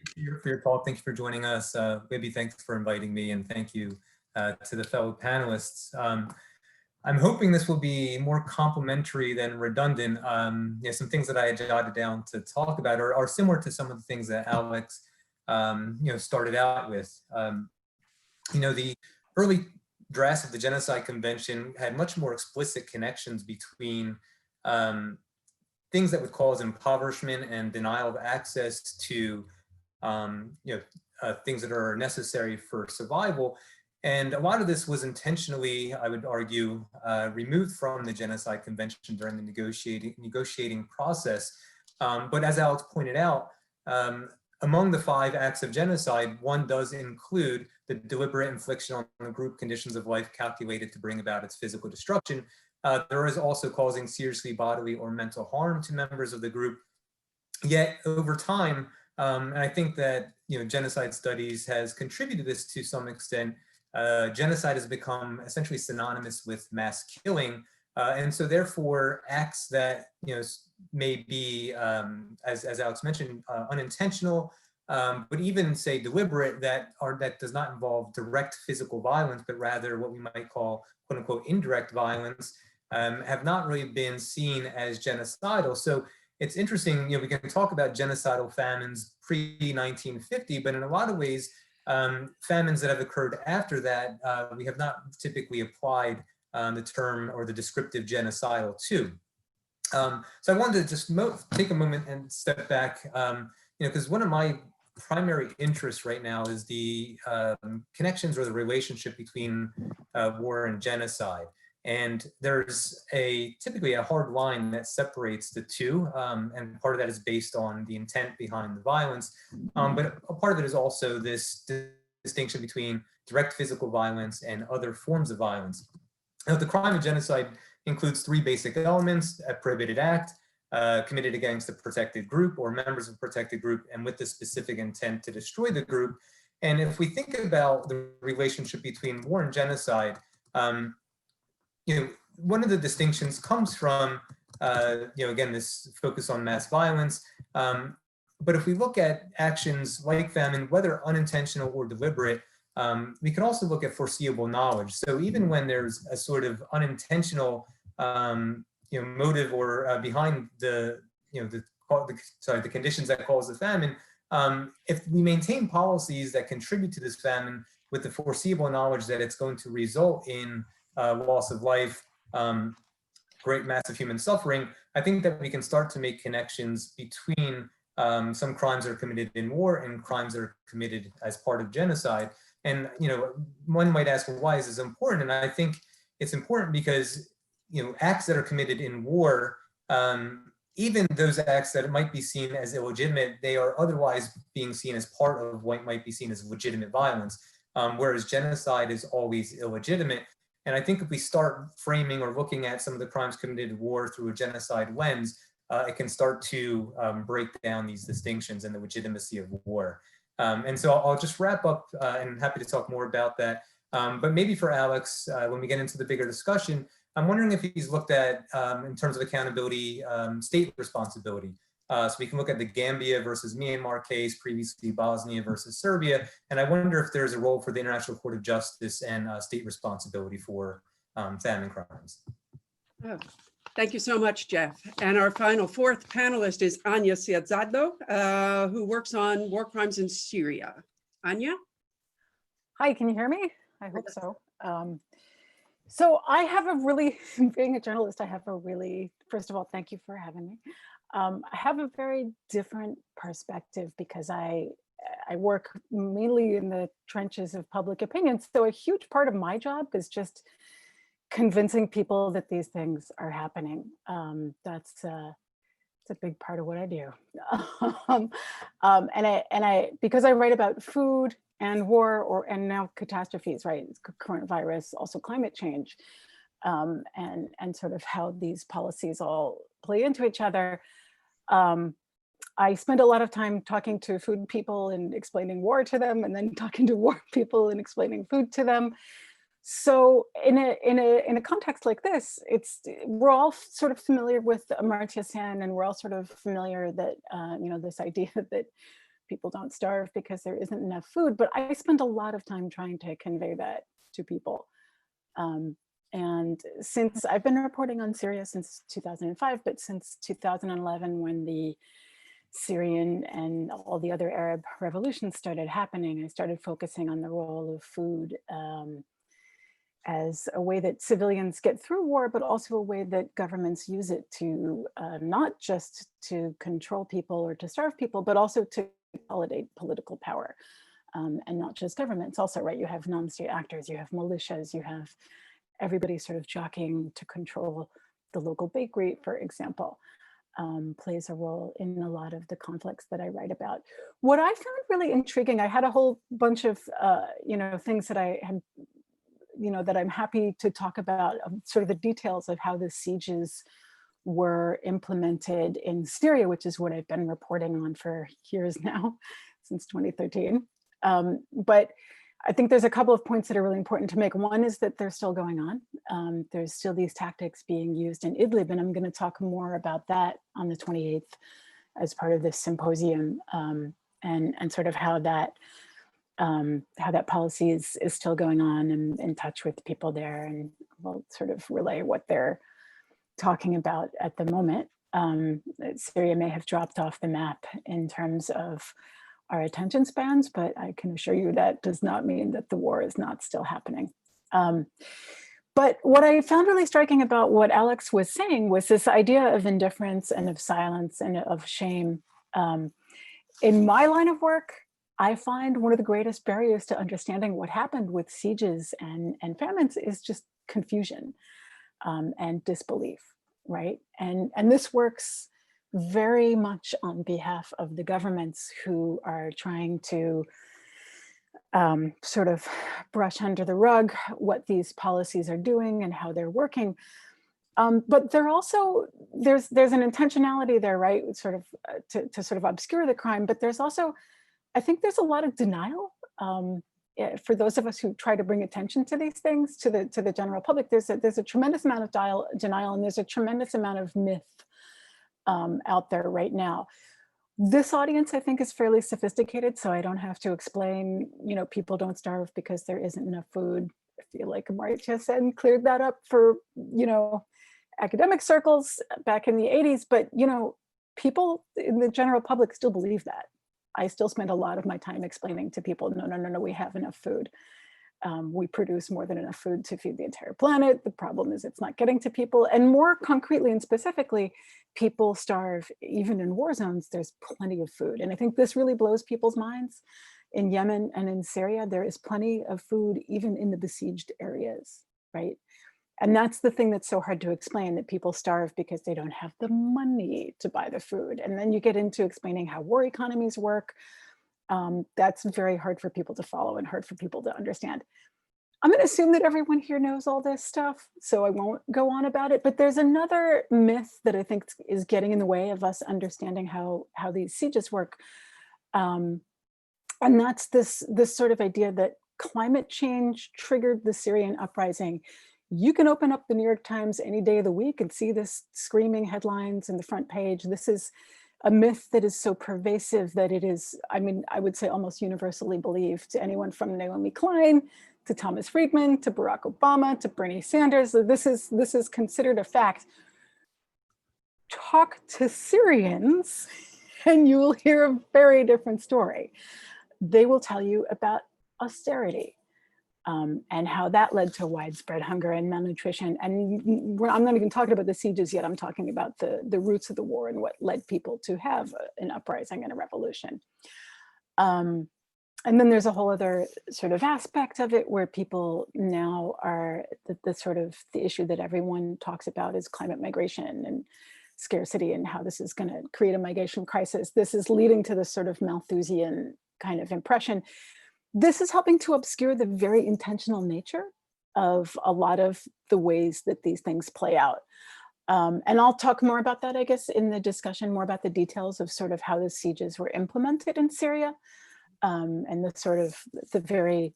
thank you for your talk. Thank you for joining us. Libby, thanks for inviting me, and thank you to the fellow panelists. I'm hoping this will be more complimentary than redundant. Some things that I had jotted down to talk about are similar to some of the things that Alex started out with. The early drafts of the Genocide Convention had much more explicit connections between things that would cause impoverishment and denial of access to things that are necessary for survival. And a lot of this was intentionally, I would argue, removed from the Genocide Convention during the negotiating process. But as Alex pointed out, among the 5 acts of genocide, one does include the deliberate infliction on the group conditions of life calculated to bring about its physical destruction. There is also causing seriously bodily or mental harm to members of the group. Yet over time, and I think that genocide studies has contributed this to some extent, genocide has become essentially synonymous with mass killing. And so therefore acts that may be, as Alex mentioned, unintentional, but even say deliberate, that does not involve direct physical violence, but rather what we might call quote unquote indirect violence, have not really been seen as genocidal. So it's interesting, we can talk about genocidal famines pre-1950, but in a lot of ways, Famines that have occurred after that, we have not typically applied the term or the descriptive genocidal to. So I wanted to just take a moment and step back, because one of my primary interests right now is the connections or the relationship between war and genocide. And there's typically a hard line that separates the two, and part of that is based on the intent behind the violence, but a part of it is also this distinction between direct physical violence and other forms of violence. Now, the crime of genocide includes three basic elements: a prohibited act, committed against a protected group or members of a protected group, and with the specific intent to destroy the group. And if we think about the relationship between war and genocide, one of the distinctions comes from, again, this focus on mass violence. But if we look at actions like famine, whether unintentional or deliberate, we can also look at foreseeable knowledge. So even when there's a sort of unintentional motive or behind the conditions that cause the famine, if we maintain policies that contribute to this famine with the foreseeable knowledge that it's going to result in loss of life, great massive human suffering, I think that we can start to make connections between some crimes that are committed in war and crimes that are committed as part of genocide. And one might ask, well, why is this important? And I think it's important because acts that are committed in war, even those acts that might be seen as illegitimate, they are otherwise being seen as part of what might be seen as legitimate violence, whereas genocide is always illegitimate. And I think if we start framing or looking at some of the crimes committed in war through a genocide lens, it can start to break down these distinctions and the legitimacy of war. And so I'll just wrap up, and I'm happy to talk more about that. But maybe for Alex, when we get into the bigger discussion, I'm wondering if he's looked at, in terms of accountability, state responsibility. So we can look at the Gambia versus Myanmar case, previously Bosnia versus Serbia. And I wonder if there's a role for the International Court of Justice and state responsibility for famine crimes. Oh, thank you so much, Jeff. And our final fourth panelist is Anya Siadzadlo, who works on war crimes in Syria. Anya? Hi, can you hear me? I hope so. So I have a really, being a journalist, I have a really, first of all, thank you for having me. I have a very different perspective because I work mainly in the trenches of public opinion. So a huge part of my job is just convincing people that these things are happening. That's a big part of what I do. Because I write about food and war and now catastrophes, right? Current virus, also climate change, and sort of how these policies all play into each other. I spend a lot of time talking to food people and explaining war to them, and then talking to war people and explaining food to them. So in a context like this, we're all sort of familiar with Amartya Sen, and we're all sort of familiar that this idea that people don't starve because there isn't enough food. But I spend a lot of time trying to convey that to people. And since I've been reporting on Syria since 2005, but since 2011, when the Syrian and all the other Arab revolutions started happening, I started focusing on the role of food as a way that civilians get through war, but also a way that governments use it to not just to control people or to starve people, but also to consolidate political power. And not just governments also, right? You have non-state actors, you have militias, you have everybody sort of jockeying to control the local bakery, for example, plays a role in a lot of the conflicts that I write about. What I found really intriguing, I had a whole bunch of, things that I had, that I'm happy to talk about, sort of the details of how the sieges were implemented in Syria, which is what I've been reporting on for years now, since 2013. But I think there's a couple of points that are really important to make. One is that they're still going on. There's still these tactics being used in Idlib, and I'm going to talk more about that on the 28th as part of this symposium, and sort of how that policy is still going on, and in touch with people there, and we'll sort of relay what they're talking about at the moment. Syria may have dropped off the map in terms of our attention spans, but I can assure you that does not mean that the war is not still happening. But what I found really striking about what Alex was saying was this idea of indifference and of silence and of shame. In my line of work, I find one of the greatest barriers to understanding what happened with sieges and famines is just confusion and disbelief, right? And this works very much on behalf of the governments who are trying to sort of brush under the rug what these policies are doing and how they're working. But they're also, there's an intentionality there, right? Sort of to sort of obscure the crime, but there's also, I think there's a lot of denial. For those of us who try to bring attention to these things, to the general public, there's a tremendous amount of denial, and there's a tremendous amount of myth out there right now. This audience, I think, is fairly sophisticated, so I don't have to explain, you know, people don't starve because there isn't enough food. I feel like Amartya Sen cleared that up for, you know, academic circles back in the 80s, but, you know, people in the general public still believe that. I still spend a lot of my time explaining to people, no, we have enough food. We produce more than enough food to feed the entire planet. The problem is it's not getting to people. And more concretely and specifically, people starve even in war zones. There's plenty of food. And I think this really blows people's minds. In Yemen and in Syria, there is plenty of food even in the besieged areas, right? And that's the thing that's so hard to explain, that people starve because they don't have the money to buy the food. And then you get into explaining how war economies work. That's very hard for people to follow and hard for people to understand. I'm going to assume that everyone here knows all this stuff, so I won't go on about it. But there's another myth that I think is getting in the way of us understanding how these sieges work. And that's this sort of idea that climate change triggered the Syrian uprising. You can open up the New York Times any day of the week and see this screaming headlines in the front page. This is a myth that is so pervasive that it is, I mean, I would say almost universally believed. To anyone from Naomi Klein, to Thomas Friedman, to Barack Obama, to Bernie Sanders, this is considered a fact. Talk to Syrians and you will hear a very different story. They will tell you about austerity. And how that led to widespread hunger and malnutrition. And I'm not even talking about the sieges yet. I'm talking about the roots of the war and what led people to have an uprising and a revolution. And then there's a whole other sort of aspect of it where people now are, the sort of the issue that everyone talks about is climate migration and scarcity and how this is going to create a migration crisis. This is leading to this sort of Malthusian kind of impression. This is helping to obscure the very intentional nature of a lot of the ways that these things play out. And I'll talk more about that, I guess, in the discussion, more about the details of sort of how the sieges were implemented in Syria and the sort of the very,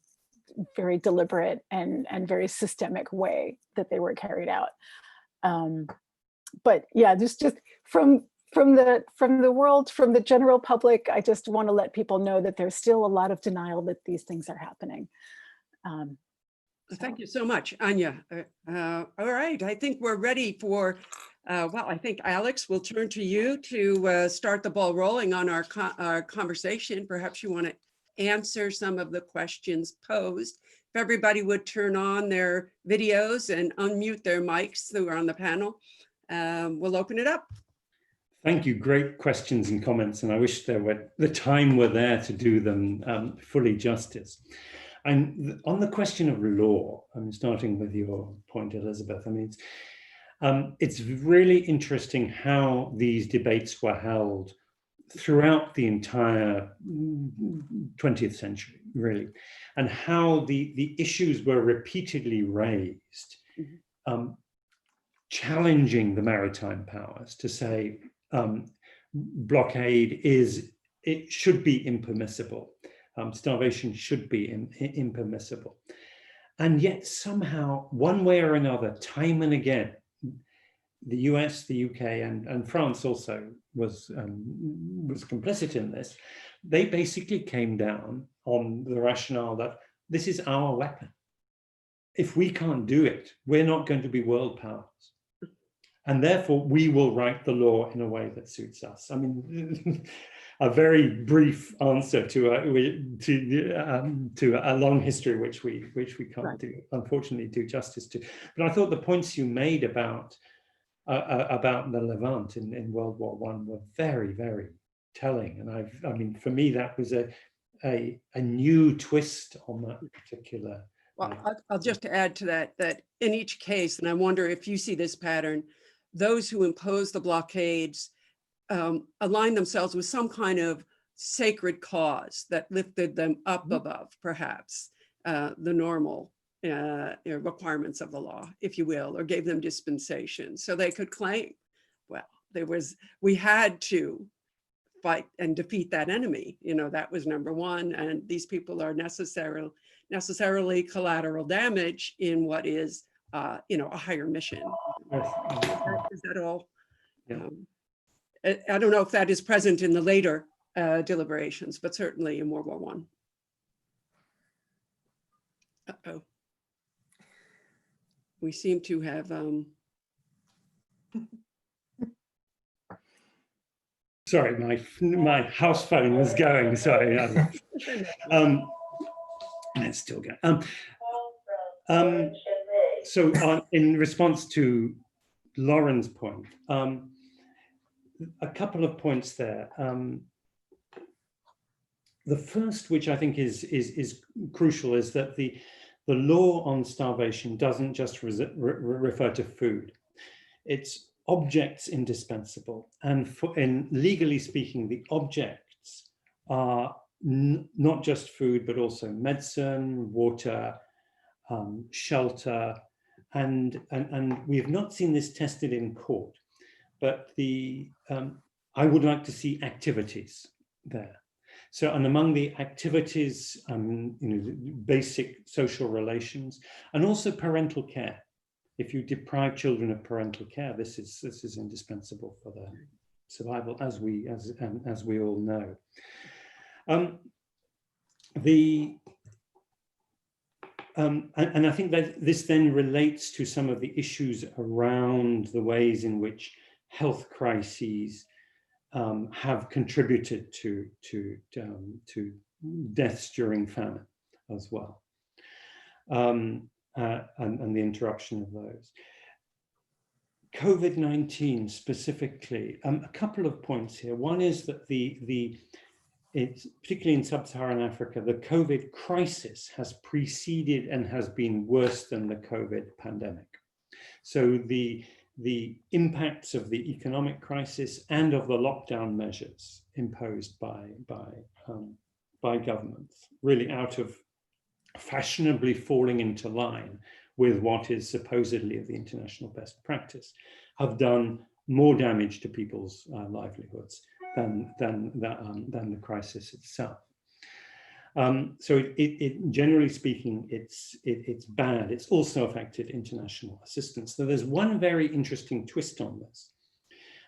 very deliberate and very systemic way that they were carried out. But yeah, just from the world, from the general public, I just want to let people know that there's still a lot of denial that these things are happening. Thank you so much, Anya. All right, I think we're ready for, well, I think Alex, we'll turn to you to start the ball rolling on our conversation. Perhaps you want to answer some of the questions posed. If everybody would turn on their videos and unmute their mics who are on the panel, we'll open it up. Thank you. Great questions and comments, and I wish the time were there to do them fully justice. And on the question of law, I'm starting with your point, Elizabeth. I mean, it's really interesting how these debates were held throughout the entire 20th century, really, and how the issues were repeatedly raised, challenging the maritime powers to say, blockade it should be impermissible. Starvation should be impermissible. And yet somehow, one way or another, time and again, the US, the UK, and France also was complicit in this. They basically came down on the rationale that this is our weapon. If we can't do it, we're not going to be world powers. And therefore, we will write the law in a way that suits us. I mean, a very brief answer to a long history which we can't unfortunately do justice to. But I thought the points you made about the Levant in World War I were very, very telling, and I mean, for me, that was a new twist on that particular. Well, I'll just add to that in each case, and I wonder if you see this pattern, those who impose the blockades align themselves with some kind of sacred cause that lifted them up above, perhaps, the normal requirements of the law, if you will, or gave them dispensation, so they could claim, well, we had to fight and defeat that enemy. That was number one, and these people are necessarily collateral damage in what is, a higher mission. Is that all? Yeah. I don't know if that is present in the later deliberations, but certainly in World War I. Uh-oh. We seem to have... Sorry, my house phone was going. Sorry, it's still going. So in response to Lauren's point, a couple of points there. The first, which I think is crucial, is that the law on starvation doesn't just refer to food. It's objects indispensable, and in legally speaking, the objects are not just food, but also medicine, water, shelter, and we have not seen this tested in court, but I would like to see activities there. So, and among the activities, basic social relations, and also parental care. If you deprive children of parental care, this is indispensable for their survival, as we all know. And I think that this then relates to some of the issues around the ways in which health crises have contributed to deaths during famine as well. And the interruption of those. COVID-19 specifically, a couple of points here. One is that it's particularly in sub-Saharan Africa, the COVID crisis has preceded and has been worse than the COVID pandemic. So the impacts of the economic crisis and of the lockdown measures imposed by governments, really out of fashionably falling into line with what is supposedly the international best practice, have done more damage to people's livelihoods than the crisis itself. So generally speaking, it's bad. It's also affected international assistance. So there's one very interesting twist on this,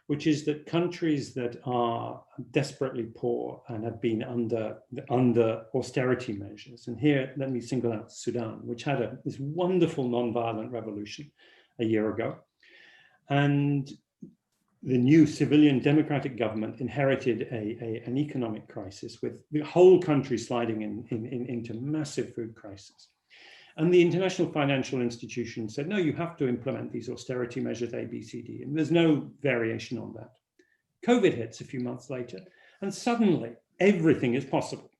which is that countries that are desperately poor and have been under austerity measures, and here let me single out Sudan, which had this wonderful non-violent revolution a year ago, and the new civilian democratic government inherited an economic crisis with the whole country sliding into massive food crisis. And the international financial institution said, no, you have to implement these austerity measures A, B, C, D, and there's no variation on that. COVID hits a few months later, and suddenly everything is possible.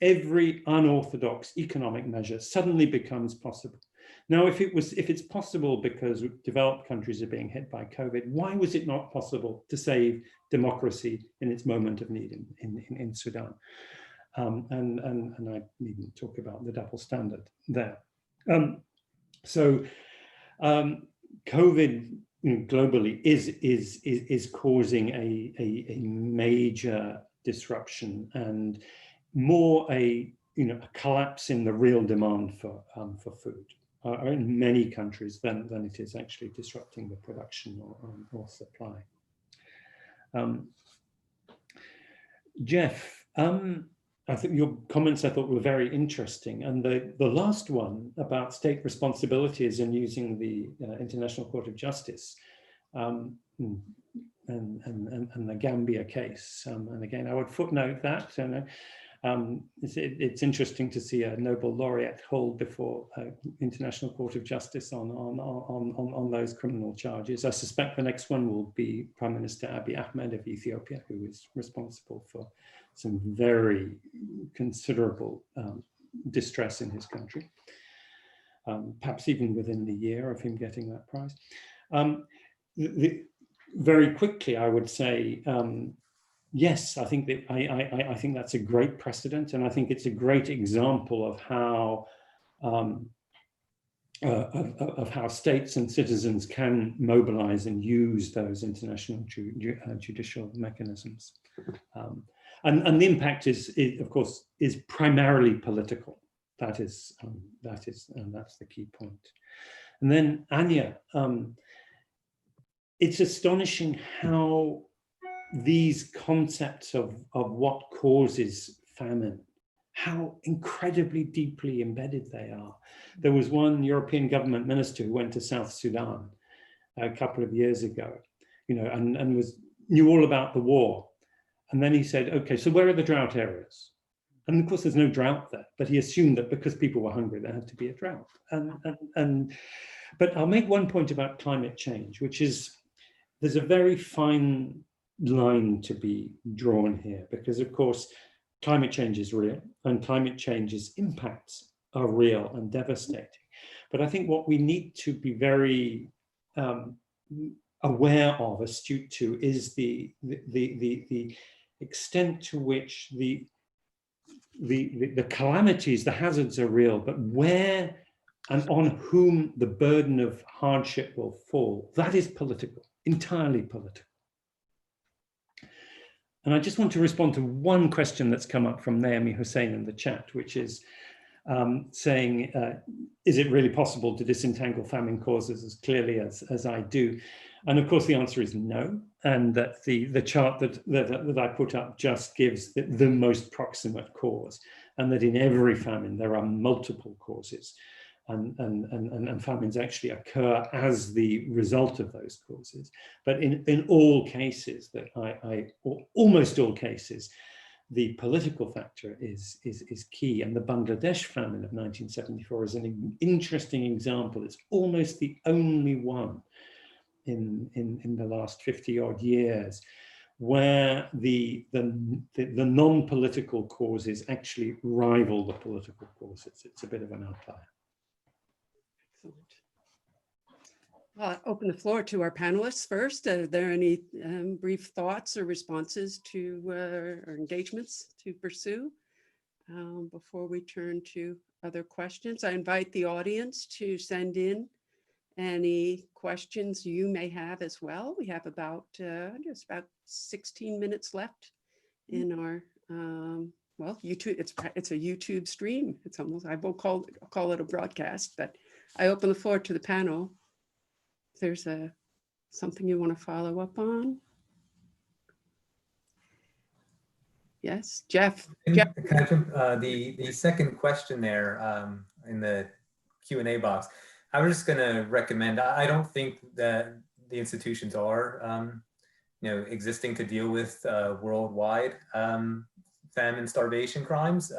Every unorthodox economic measure suddenly becomes possible. Now, if it's possible because developed countries are being hit by COVID, why was it not possible to save democracy in its moment of need in Sudan? And I needn't talk about the double standard there. COVID globally is causing a major disruption and more a collapse in the real demand for food in many countries than it is actually disrupting the production or supply. Jeff, I think your comments were very interesting, and the last one about state responsibilities in using the International Court of Justice the Gambia case. And again, I would footnote that. It's interesting to see a Nobel laureate hold before International Court of Justice on those criminal charges. I suspect the next one will be Prime Minister Abiy Ahmed of Ethiopia, who is responsible for some very considerable distress in his country, perhaps even within the year of him getting that prize. Very quickly, I would say, yes, I think that I think that's a great precedent, and I think it's a great example of how states and citizens can mobilize and use those international judicial mechanisms. And the impact is, of course, is primarily political. That's the key point. And then Anya, it's astonishing how these concepts of what causes famine, how incredibly deeply embedded they are. There was one European government minister who went to South Sudan a couple of years ago, and knew all about the war. And then he said, okay, so where are the drought areas? And of course, there's no drought there, but he assumed that because people were hungry, there had to be a drought. But I'll make one point about climate change, which is there's a very fine line to be drawn here, because of course, climate change is real and climate change's impacts are real and devastating. But I think what we need to be very aware of, astute to, is the extent to which the calamities, the hazards are real, but where and on whom the burden of hardship will fall, that is political, entirely political. And I just want to respond to one question that's come up from Naomi Hussein in the chat, which is saying, is it really possible to disentangle famine causes as clearly as I do? And of course, the answer is no. And that the chart that I put up just gives the most proximate cause, and that in every famine, there are multiple causes. And famines actually occur as the result of those causes. But in all cases, almost all cases, the political factor is key. And the Bangladesh famine of 1974 is an interesting example. It's almost the only one in the last 50-odd years where the non-political causes actually rival the political causes. It's a bit of an outlier. Excellent. I'll open the floor to our panelists first. Are there any brief thoughts or responses to or engagements to pursue before we turn to other questions? I invite the audience to send in any questions you may have as well. We have about just about 16 minutes left in our well, YouTube. It's a YouTube stream. It's almost, I won't call it a broadcast, but I open the floor to the panel. If there's something you want to follow up on. Yes, Jeff. Can I jump, the second question there in the Q&A box, I was just going to recommend, I don't think that the institutions are existing to deal with worldwide famine, starvation crimes.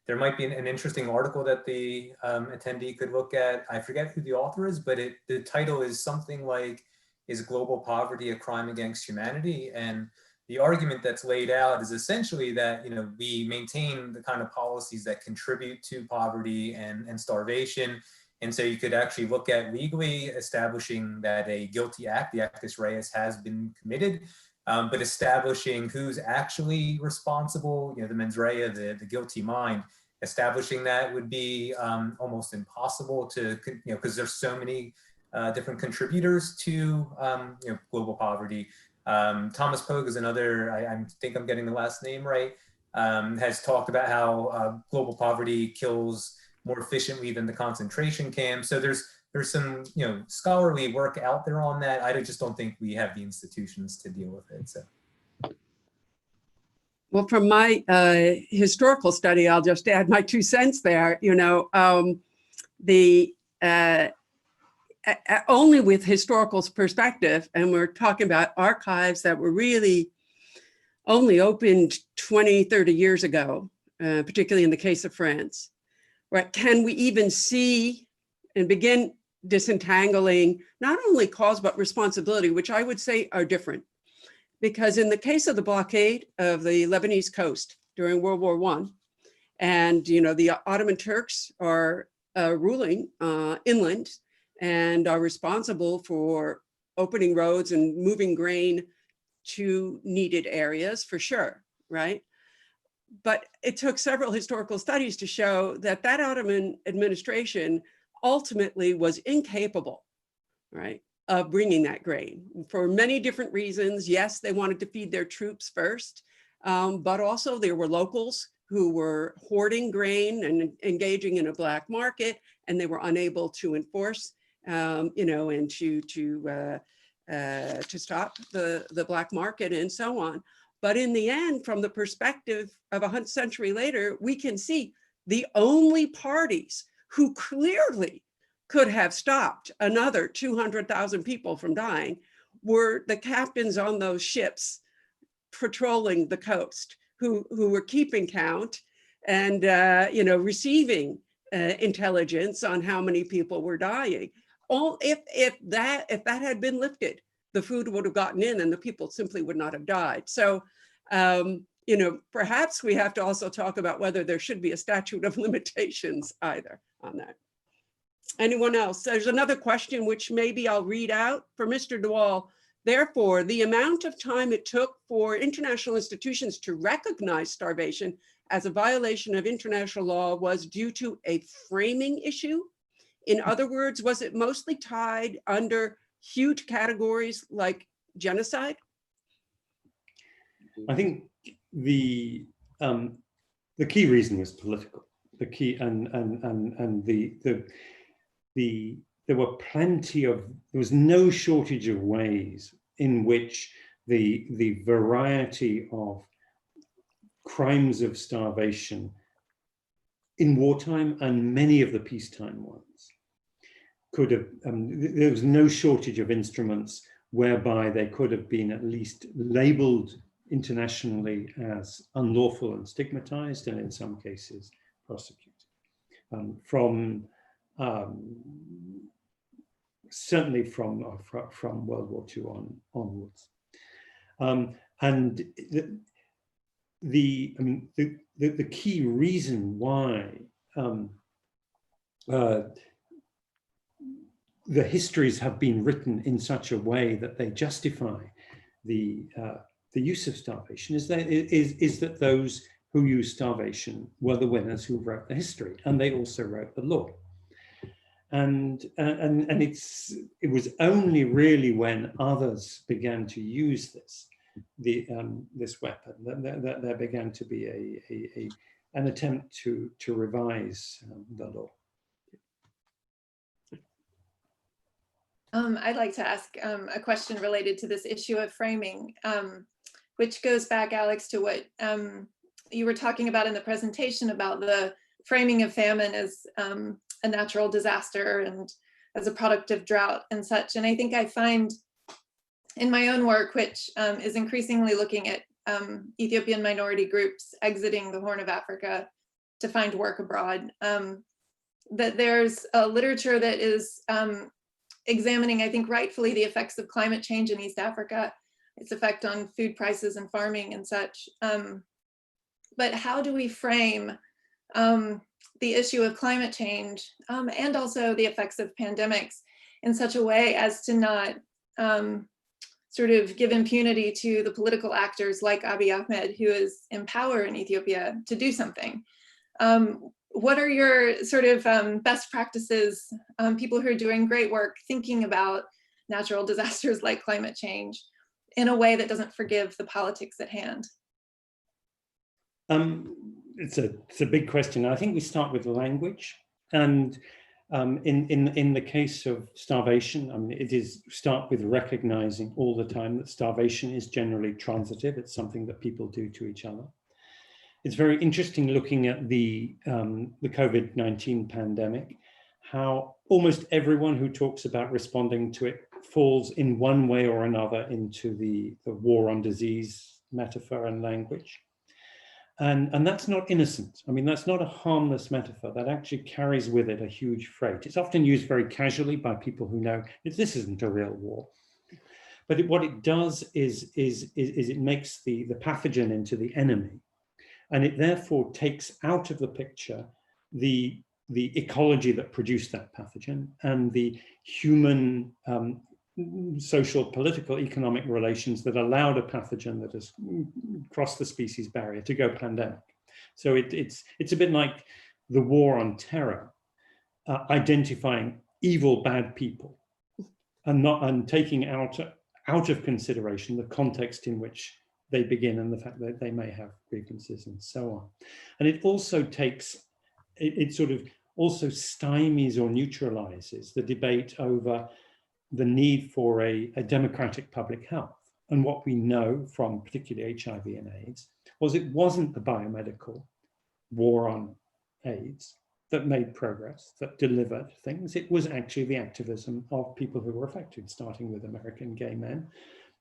There might be an interesting article that the attendee could look at. I forget who the author is, but the title is something like, "Is Global Poverty a Crime Against Humanity?" And the argument that's laid out is essentially that we maintain the kind of policies that contribute to poverty and starvation. And so you could actually look at legally establishing that a guilty act, the actus reus, has been committed, but establishing who's actually responsible, the mens rea, the guilty mind, establishing that would be almost impossible to, because there's so many different contributors to global poverty. Thomas Pogue is another, I think I'm getting the last name right, has talked about how global poverty kills more efficiently than the concentration camps. So there's some scholarly work out there on that. I just don't think we have the institutions to deal with it. So. Well, from my historical study, I'll just add my 2 cents there. only with historical perspective, and we're talking about archives that were really only opened 20, 30 years ago, particularly in the case of France, right? Can we even see and begin disentangling not only cause, but responsibility, which I would say are different. Because in the case of the blockade of the Lebanese coast during World War I, and the Ottoman Turks are ruling inland and are responsible for opening roads and moving grain to needed areas for sure, right? But it took several historical studies to show that that Ottoman administration ultimately was incapable, right, of bringing that grain for many different reasons. Yes, they wanted to feed their troops first, but also there were locals who were hoarding grain and engaging in a black market, and they were unable to enforce, and to stop the black market and so on. But in the end, from the perspective of a century later, we can see the only parties who clearly could have stopped another 200,000 people from dying were the captains on those ships patrolling the coast, who were keeping count and receiving intelligence on how many people were dying. If that had been lifted, the food would have gotten in and the people simply would not have died. So, perhaps we have to also talk about whether there should be a statute of limitations either on that. Anyone else? There's another question which maybe I'll read out for Mr. Waal. Therefore, the amount of time it took for international institutions to recognize starvation as a violation of international law was due to a framing issue. In other words, was it mostly tied under huge categories like genocide? I think the key reason was political. The key there was no shortage of ways in which the variety of crimes of starvation in wartime and many of the peacetime ones could have, there was no shortage of instruments whereby they could have been at least labeled internationally as unlawful and stigmatized, and in some cases prosecuted. Certainly from World War II onwards. And the key reason why the histories have been written in such a way that they justify the use of starvation is that those who used starvation were the winners who wrote the history, and they also wrote the law. And it was only really when others began to use this weapon that there began to be an attempt to revise the law. I'd like to ask a question related to this issue of framing, which goes back, Alex, to what you were talking about in the presentation about the framing of famine as a natural disaster and as a product of drought and such. And I think I find in my own work, which is increasingly looking at Ethiopian minority groups exiting the Horn of Africa to find work abroad, that there's a literature that is examining, I think rightfully, the effects of climate change in East Africa, its effect on food prices and farming and such. But how do we frame the issue of climate change and also the effects of pandemics in such a way as to not sort of give impunity to the political actors like Abiy Ahmed, who is in power in Ethiopia, to do something? What are your sort of best practices, people who are doing great work thinking about natural disasters like climate change in a way that doesn't forgive the politics at hand? It's a big question. I think we start with language, and in the case of starvation, it is start with recognizing all the time that starvation is generally transitive. It's something that people do to each other. It's very interesting looking at the COVID-19 pandemic, how almost everyone who talks about responding to it falls in one way or another into the war on disease metaphor and language. And that's not innocent. I mean, that's not a harmless metaphor. That actually carries with it a huge freight. It's often used very casually by people who know this isn't a real war. But what it does is it makes the pathogen into the enemy. And it therefore takes out of the picture the ecology that produced that pathogen and the human social, political, economic relations that allowed a pathogen that has crossed the species barrier to go pandemic. So it's a bit like the war on terror, identifying evil, bad people, and taking out of consideration the context in which they begin and the fact that they may have grievances and so on. And it also takes, it sort of also stymies or neutralizes the debate over the need for a democratic public health. And what we know from particularly HIV and AIDS was it wasn't the biomedical war on AIDS that made progress, that delivered things. It was actually the activism of people who were affected, starting with American gay men,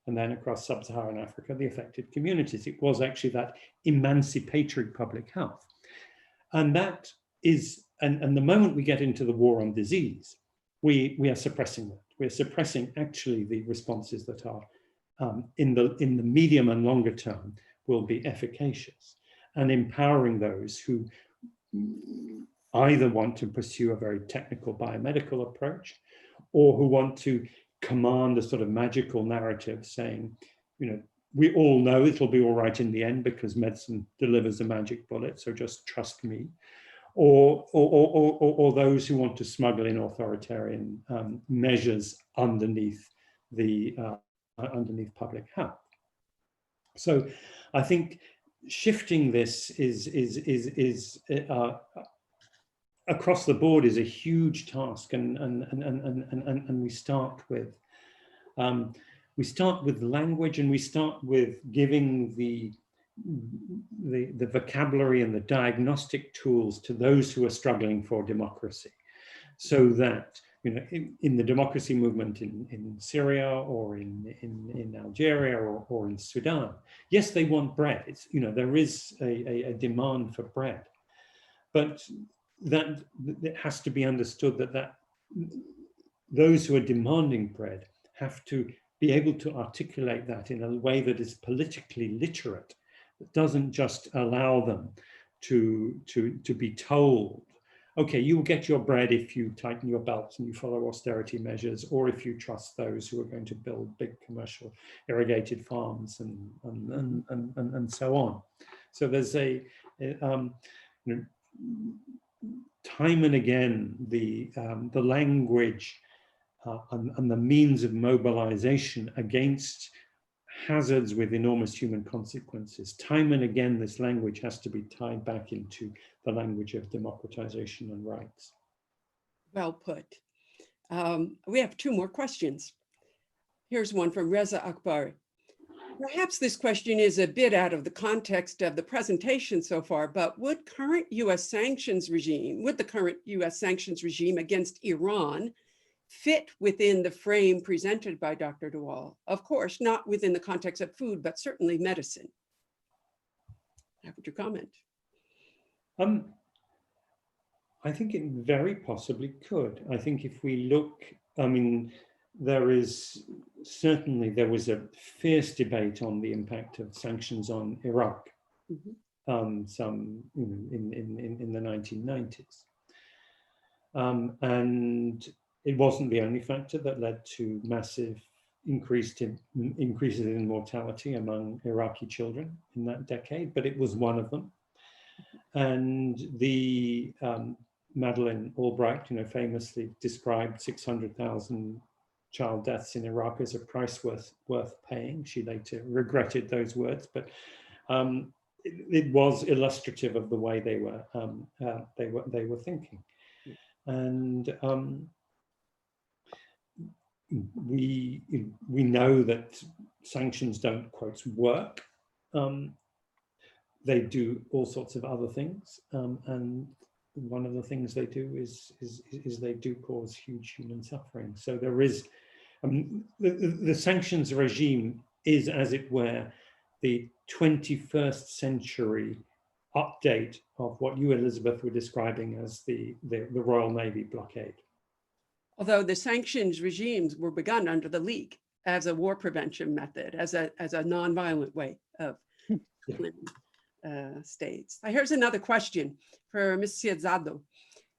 and then across sub-Saharan Africa, the affected communities. It was actually that emancipatory public health. And that is, and the moment we get into the war on disease, we are suppressing that. We're suppressing actually the responses that are in the medium and longer term will be efficacious, and empowering those who either want to pursue a very technical biomedical approach or who want to command a sort of magical narrative saying, you know, we all know it'll be all right in the end because medicine delivers a magic bullet, so just trust me. Or those who want to smuggle in authoritarian measures underneath underneath public health. So I think shifting this is across the board is a huge task, and we start with language, and we start with giving the vocabulary and the diagnostic tools to those who are struggling for democracy, so that, you know, in the democracy movement in Syria or in Algeria or in Sudan, yes, they want bread. It's, you know, there is a demand for bread, but that it has to be understood that those who are demanding bread have to be able to articulate that in a way that is politically literate, that doesn't just allow them to be told, okay, you will get your bread if you tighten your belts and you follow austerity measures, or if you trust those who are going to build big commercial irrigated farms and so on. So there's you know, time and again, the language and the means of mobilization against hazards with enormous human consequences. Time and again, this language has to be tied back into the language of democratization and rights. Well put. We have two more questions. Here's one from Reza Akbar. Perhaps this question is a bit out of the context of the presentation so far, but would the current US sanctions regime against Iran fit within the frame presented by Dr. de Waal? Of course, not within the context of food, but certainly medicine. How would you comment? I think it very possibly could. I think if we look, I mean, there was a fierce debate on the impact of sanctions on Iraq, some in the 1990s, and it wasn't the only factor that led to massive increases in mortality among Iraqi children in that decade, but it was one of them. And the Madeleine Albright, you know, famously described 600,000 child deaths in Iraq as a price worth paying. She later regretted those words, but it was illustrative of the way they were thinking. And we know that sanctions don't, quote, work. They do all sorts of other things, and one of the things they do is they do cause huge human suffering. So there is, the sanctions regime is, as it were, the 21st century update of what you, Elizabeth, were describing as the Royal Navy blockade. Although the sanctions regimes were begun under the League as a war prevention method, as a nonviolent way of states. Here's another question for Ms. Ciazado.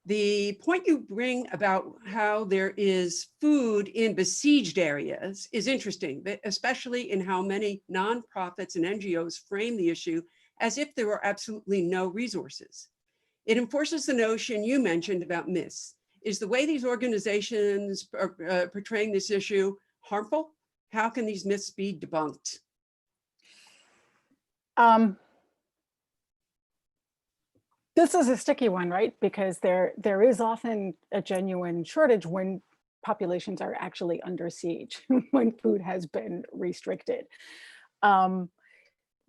The point you bring about how there is food in besieged areas is interesting, but especially in how many nonprofits and NGOs frame the issue as if there were absolutely no resources. It enforces the notion you mentioned about myths. Is the way these organizations are portraying this issue harmful? How can these myths be debunked? This is a sticky one, right? Because there is often a genuine shortage when populations are actually under siege, when food has been restricted.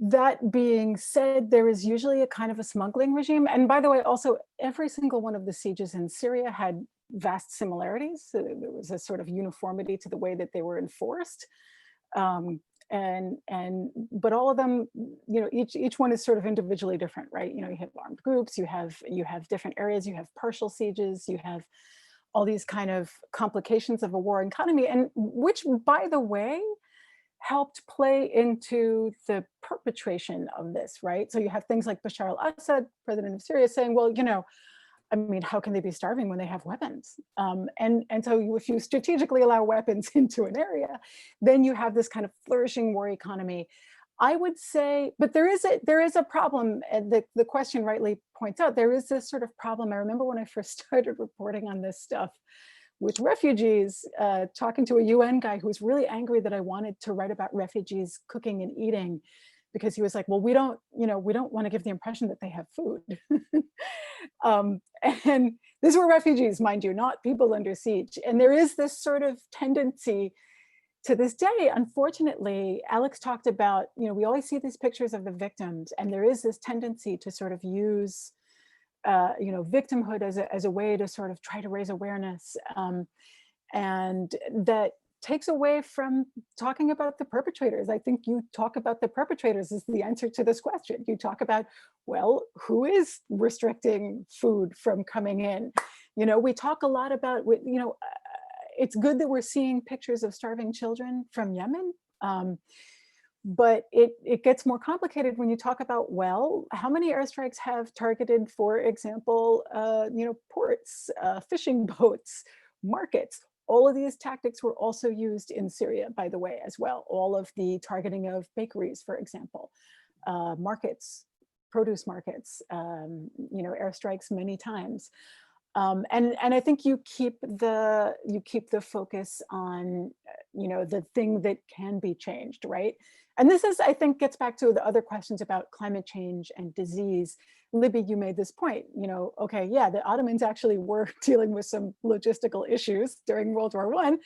That being said, there is usually a kind of a smuggling regime. And by the way, also every single one of the sieges in Syria had vast similarities. So there was a sort of uniformity to the way that they were enforced. But all of them, you know, each one is sort of individually different, right? You know, you have armed groups, you have different areas, you have partial sieges, you have all these kind of complications of a war economy, and which, by the way, helped play into the perpetration of this, right? So you have things like Bashar al-Assad, president of Syria, saying, well, you know, I mean, how can they be starving when they have weapons? And so if you strategically allow weapons into an area, then you have this kind of flourishing war economy. I would say, but there is a problem, and the question rightly points out, there is this sort of problem. I remember when I first started reporting on this stuff with refugees, talking to a UN guy who was really angry that I wanted to write about refugees cooking and eating, because he was like, well, we don't want to give the impression that they have food. And these were refugees, mind you, not people under siege. And there is this sort of tendency to this day, unfortunately. Alex talked about, you know, we always see these pictures of the victims, and there is this tendency to sort of use you know, victimhood as a way to sort of try to raise awareness, and that takes away from talking about the perpetrators. I think you talk about the perpetrators as the answer to this question. You talk about, well, who is restricting food from coming in? You know, we talk a lot about, you know, it's good that we're seeing pictures of starving children from Yemen. But it gets more complicated when you talk about, well, how many airstrikes have targeted, for example, you know, ports, fishing boats, markets. All of these tactics were also used in Syria, by the way, as well. All of the targeting of bakeries, for example, markets, produce markets, you know, airstrikes many times. And I think you keep the focus on, you know, the thing that can be changed, right? And this is, I think, gets back to the other questions about climate change and disease. Libby, you made this point, you know, okay, yeah, the Ottomans actually were dealing with some logistical issues during World War I,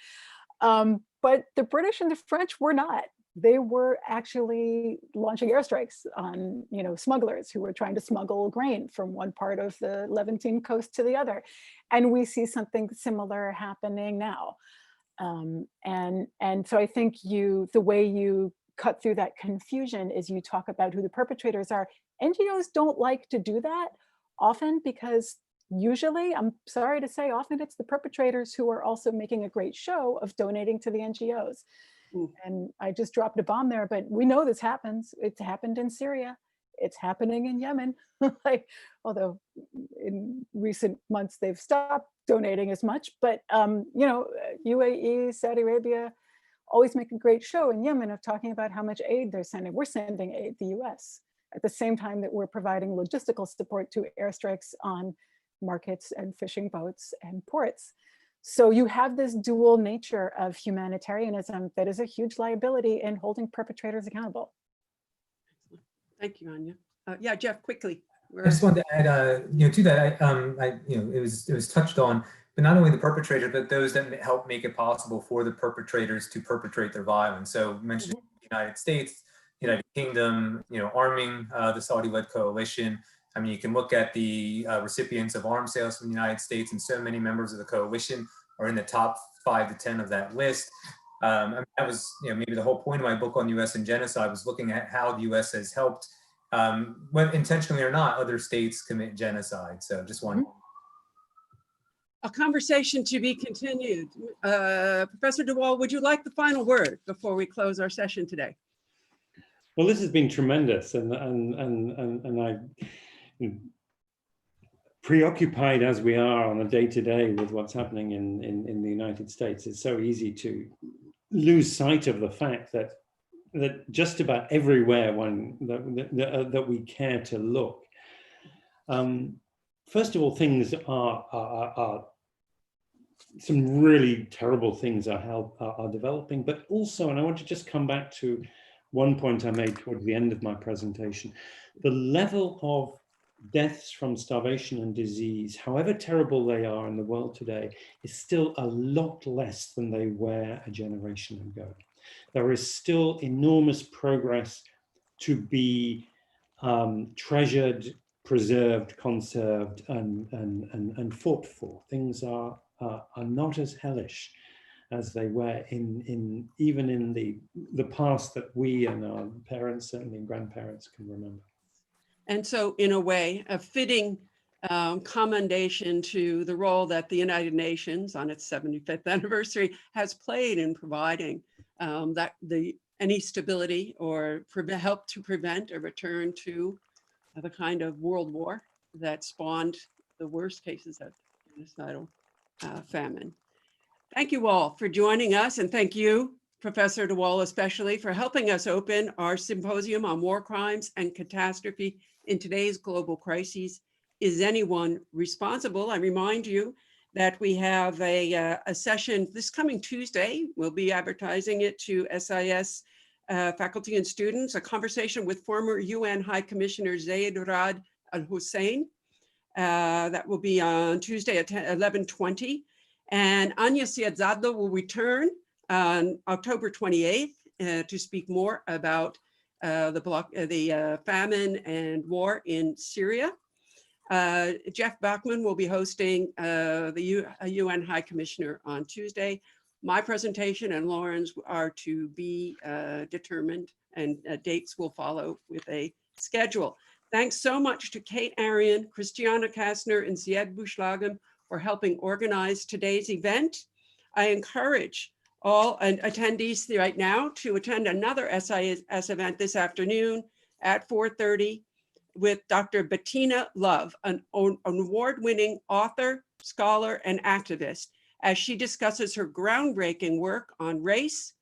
but the British and the French were not. They were actually launching airstrikes on, you know, smugglers who were trying to smuggle grain from one part of the Levantine coast to the other. And we see something similar happening now. And so I think the way you cut through that confusion is you talk about who the perpetrators are. NGOs don't like to do that often because usually, I'm sorry to say, often it's the perpetrators who are also making a great show of donating to the NGOs. And I just dropped a bomb there, but we know this happens. It's happened in Syria. It's happening in Yemen. Like, although in recent months they've stopped donating as much, but you know, UAE, Saudi Arabia, always make a great show in Yemen of talking about how much aid they're sending. We're sending aid, the US, at the same time that we're providing logistical support to airstrikes on markets and fishing boats and ports. So you have this dual nature of humanitarianism that is a huge liability in holding perpetrators accountable. Thank you, Anya. Yeah, Jeff, quickly. I just wanted to add, you know, to that, you know, it was touched on, but not only the perpetrator, but those that help make it possible for the perpetrators to perpetrate their violence. So mentioned the United States, United Kingdom, you know, arming the Saudi-led coalition, I mean, you can look at the recipients of arms sales from the United States, and so many members of the coalition are in the top 5 to 10 of that list. I mean, that was, maybe the whole point of my book on U.S. and genocide was looking at how the U.S. has helped, whether intentionally or not, other states commit genocide. So just one. A conversation to be continued. Professor de Waal, would you like the final word before we close our session today? Well, this has been tremendous, and I, preoccupied as we are on a day-to-day with what's happening in the United States, it's so easy to lose sight of the fact that just about everywhere that we care to look, first of all, things are some really terrible things are developing, but also, and I want to just come back to one point I made towards the end of my presentation, the level of deaths from starvation and disease, however terrible they are in the world today, is still a lot less than they were a generation ago. There is still enormous progress to be treasured, preserved, conserved, and fought for. Things are not as hellish as they were even in the past that we and our parents, certainly grandparents, can remember. And so in a way, a fitting commendation to the role that the United Nations on its 75th anniversary has played in providing any stability or help to prevent a return to the kind of world war that spawned the worst cases of genocidal famine. Thank you all for joining us, and thank you, Professor de Waal, especially for helping us open our symposium on war crimes and catastrophe in today's global crises. Is anyone responsible? I remind you that we have a session this coming Tuesday. We'll be advertising it to SIS faculty and students, a conversation with former UN High Commissioner Zeid Ra'ad Al Hussein. That will be on Tuesday at 11:20. And Anya Siadzadeh will return on October 28th to speak more about the famine and war in Syria. Jeff Bachman will be hosting the UN High Commissioner on Tuesday. My presentation and Lauren's are to be determined, and dates will follow with a schedule. Thanks so much to Kate Arian, Christiana Kastner, and Ziad Bouchlaghem for helping organize today's event. I encourage all attendees right now to attend another SIS event this afternoon at 4:30 with Dr. Bettina Love, an award-winning author, scholar, and activist, as she discusses her groundbreaking work on race,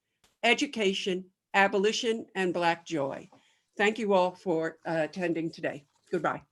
education, abolition, and Black joy. Thank you all for attending today. Goodbye.